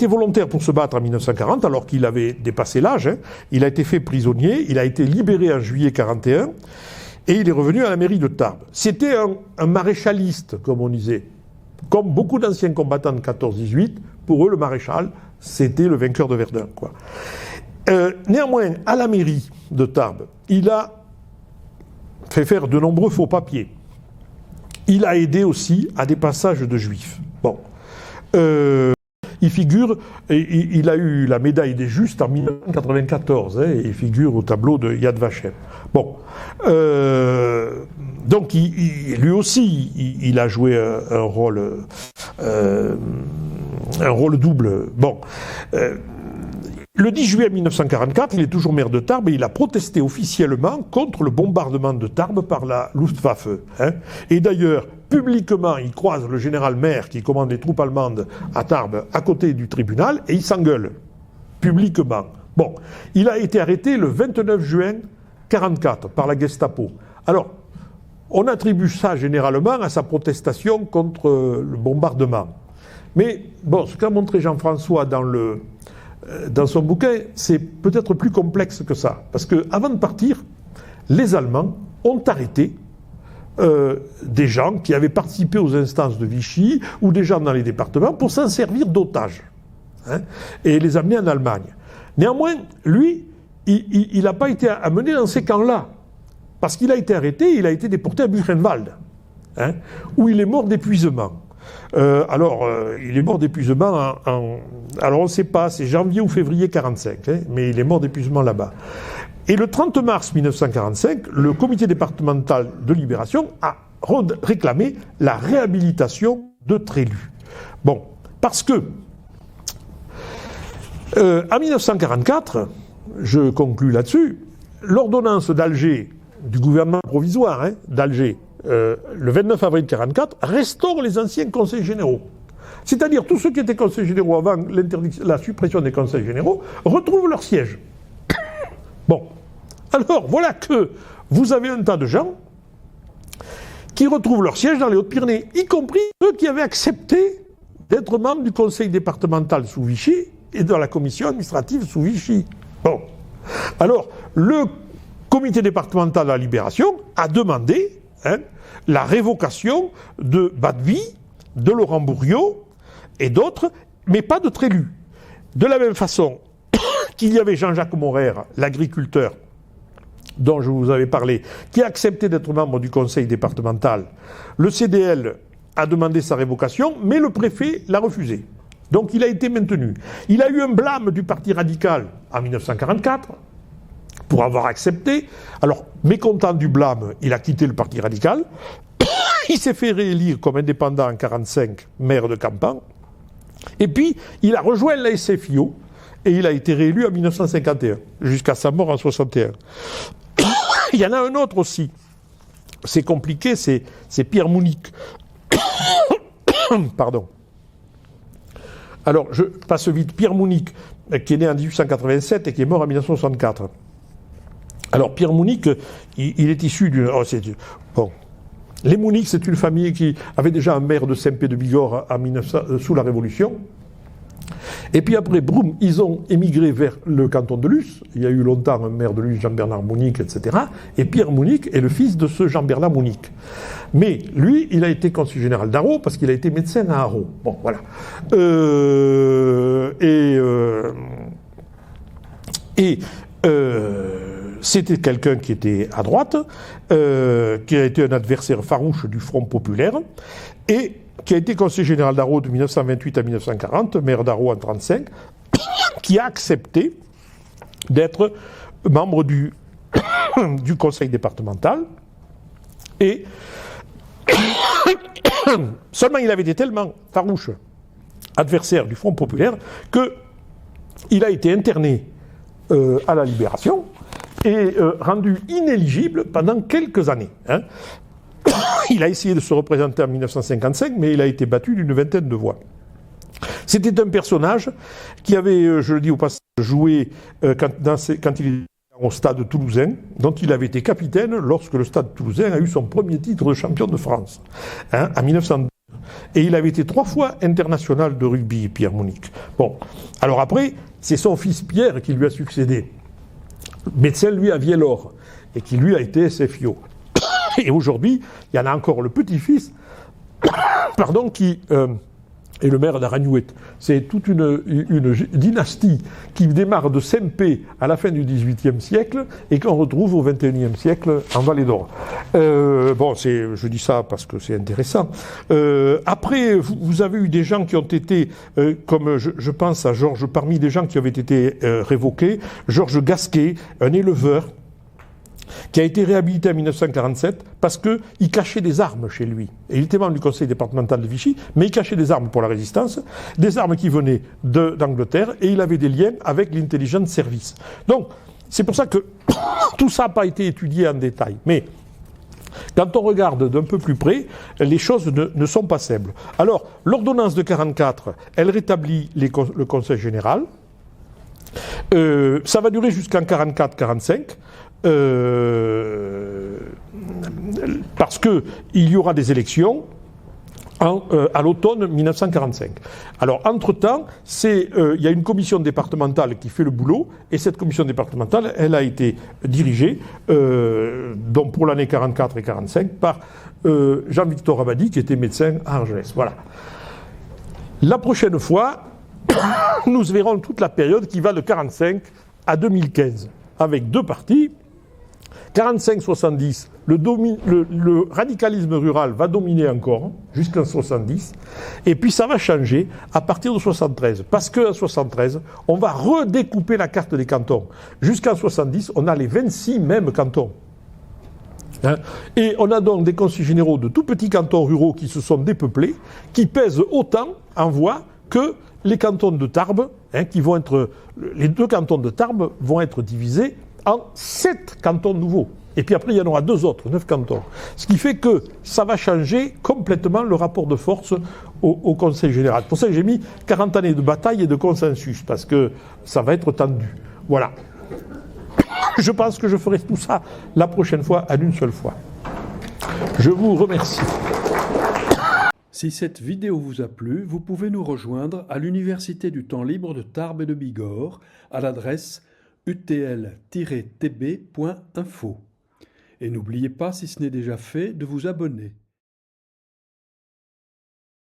volontaire pour se battre en 1940, alors qu'il avait dépassé l'âge. Hein. Il a été fait prisonnier, il a été libéré en juillet 1941. Et il est revenu à la mairie de Tarbes. C'était un maréchaliste, comme on disait. Comme beaucoup d'anciens combattants de 14-18, pour eux, le maréchal, c'était le vainqueur de Verdun, quoi. Néanmoins, à la mairie de Tarbes, il a fait faire de nombreux faux papiers. Il a aidé aussi à des passages de juifs. Bon. Il figure, il a eu la médaille des Justes en 1994, hein, et il figure au tableau de Yad Vashem. Bon, donc lui aussi, il a joué un rôle double. Bon, le 10 juillet 1944, il est toujours maire de Tarbes et il a protesté officiellement contre le bombardement de Tarbes par la Luftwaffe. Hein. Et d'ailleurs, publiquement, il croise le général Maire qui commande les troupes allemandes à Tarbes à côté du tribunal et il s'engueule. Publiquement. Bon, il a été arrêté le 29 juin 1944 par la Gestapo. Alors, on attribue ça généralement à sa protestation contre le bombardement. Mais bon, ce qu'a montré Jean-François dans son bouquin, c'est peut-être plus complexe que ça. Parce qu'avant de partir, les Allemands ont arrêté des gens qui avaient participé aux instances de Vichy ou des gens dans les départements pour s'en servir d'otages, hein, et les amener en Allemagne. Néanmoins, lui, il n'a pas été amené dans ces camps-là. Parce qu'il a été arrêté, il a été déporté à Buchenwald, hein, où il est mort d'épuisement. Il est mort d'épuisement alors on ne sait pas, c'est janvier ou février 1945, hein, mais il est mort d'épuisement là-bas. Et le 30 mars 1945, le comité départemental de libération a réclamé la réhabilitation de Trélu. Bon, parce que en 1944, je conclus là-dessus, l'ordonnance d'Alger, du gouvernement provisoire, hein, d'Alger, le 29 avril 1944, restaure les anciens conseils généraux. C'est-à-dire tous ceux qui étaient conseils généraux avant la suppression des conseils généraux retrouvent leur siège. Bon. Alors, voilà que vous avez un tas de gens qui retrouvent leur siège dans les Hautes-Pyrénées, y compris ceux qui avaient accepté d'être membres du conseil départemental sous Vichy et de la commission administrative sous Vichy. Bon. Alors, le comité départemental de la libération a demandé, hein, la révocation de Badby, de Laurent Bourriot et d'autres, mais pas de Trélu. De la même façon qu'il y avait Jean-Jacques Morer, l'agriculteur, dont je vous avais parlé, qui a accepté d'être membre du conseil départemental. Le CDL a demandé sa révocation, mais le préfet l'a refusé. Donc il a été maintenu. Il a eu un blâme du Parti radical en 1944 pour avoir accepté. Alors, mécontent du blâme, il a quitté le Parti radical. Il s'est fait réélire comme indépendant en 1945, maire de Campan. Et puis, il a rejoint la SFIO et il a été réélu en 1951, jusqu'à sa mort en 1961. Il y en a un autre aussi. C'est compliqué, c'est Pierre Mounic. Pardon. Alors, je passe vite. Pierre Mounic, qui est né en 1887 et qui est mort en 1964. Alors, Pierre Mounic, il est issu d'une... Oh, bon. Les Mounic, c'est une famille qui avait déjà un maire de Saint-Pé de Bigorre sous la Révolution. Et puis après, boum, ils ont émigré vers le canton de Luce. Il y a eu longtemps un maire de Luce, Jean-Bernard Mounic, etc. Et Pierre Mounic est le fils de ce Jean-Bernard Mounic. Mais lui, il a été conseiller général d'Arreau parce qu'il a été médecin à Arreau. Bon, voilà. C'était quelqu'un qui était à droite, qui a été un adversaire farouche du Front populaire, et qui a été conseiller général d'Arreau de 1928 à 1940, maire d'Arreau en 1935, qui a accepté d'être membre du conseil départemental. Et seulement il avait été tellement farouche adversaire du Front populaire qu'il a été interné à la Libération et rendu inéligible pendant quelques années. Hein. Il a essayé de se représenter en 1955, mais il a été battu d'une vingtaine de voix. C'était un personnage qui avait, je le dis au passage, joué quand il était au Stade Toulousain, dont il avait été capitaine lorsque le Stade Toulousain a eu son premier titre de champion de France, hein, en 1912. Et il avait été 3 fois international de rugby, Pierre Mounic. Bon, alors après, c'est son fils Pierre qui lui a succédé. Médecin, lui, à Viellore, et qui, lui, a été SFIO. Et aujourd'hui, il y en a encore le petit-fils, qui est le maire d'Aragnouet. C'est toute une dynastie qui démarre de Saint-Pé à la fin du XVIIIe siècle et qu'on retrouve au XXIe siècle en Vallée d'Or. Je dis ça parce que c'est intéressant. Après, vous avez eu des gens qui ont été, comme je pense à Georges, parmi les gens qui avaient été révoqués, Georges Gasquet, un éleveur, qui a été réhabilité en 1947 parce qu'il cachait des armes chez lui. Et il était membre du conseil départemental de Vichy, mais il cachait des armes pour la résistance, des armes qui venaient d'Angleterre, et il avait des liens avec l'intelligence service. Donc, c'est pour ça que tout ça n'a pas été étudié en détail. Mais quand on regarde d'un peu plus près, les choses ne sont pas simples. Alors, l'ordonnance de 1944, elle rétablit le conseil général. Ça va durer jusqu'en 1944-1945. Parce qu'il y aura des élections à l'automne 1945. Alors, entre-temps, il y a une commission départementale qui fait le boulot, et cette commission départementale, elle a été dirigée, donc pour l'année 44 et 45, par Jean-Victor Abadi, qui était médecin à Argelès. Voilà. La prochaine fois, nous verrons toute la période qui va de 45 à 2015, avec 2 partis. 45-70, le radicalisme rural va dominer encore jusqu'en 70, et puis ça va changer à partir de 73, parce qu'en 73, on va redécouper la carte des cantons. Jusqu'en 70, on a les 26 mêmes cantons. Hein, et on a donc des conseils généraux de tout petits cantons ruraux qui se sont dépeuplés, qui pèsent autant en voix que les cantons de Tarbes, hein, les 2 cantons de Tarbes vont être divisés en 7 cantons nouveaux. Et puis après, il y en aura 2 autres, 9 cantons. Ce qui fait que ça va changer complètement le rapport de force au Conseil général. Pour ça que j'ai mis 40 années de bataille et de consensus, parce que ça va être tendu. Voilà. Je pense que je ferai tout ça la prochaine fois, en une seule fois. Je vous remercie. Si cette vidéo vous a plu, vous pouvez nous rejoindre à l'Université du temps libre de Tarbes et de Bigorre, à l'adresse utl-tb.info. Et n'oubliez pas, si ce n'est déjà fait, de vous abonner.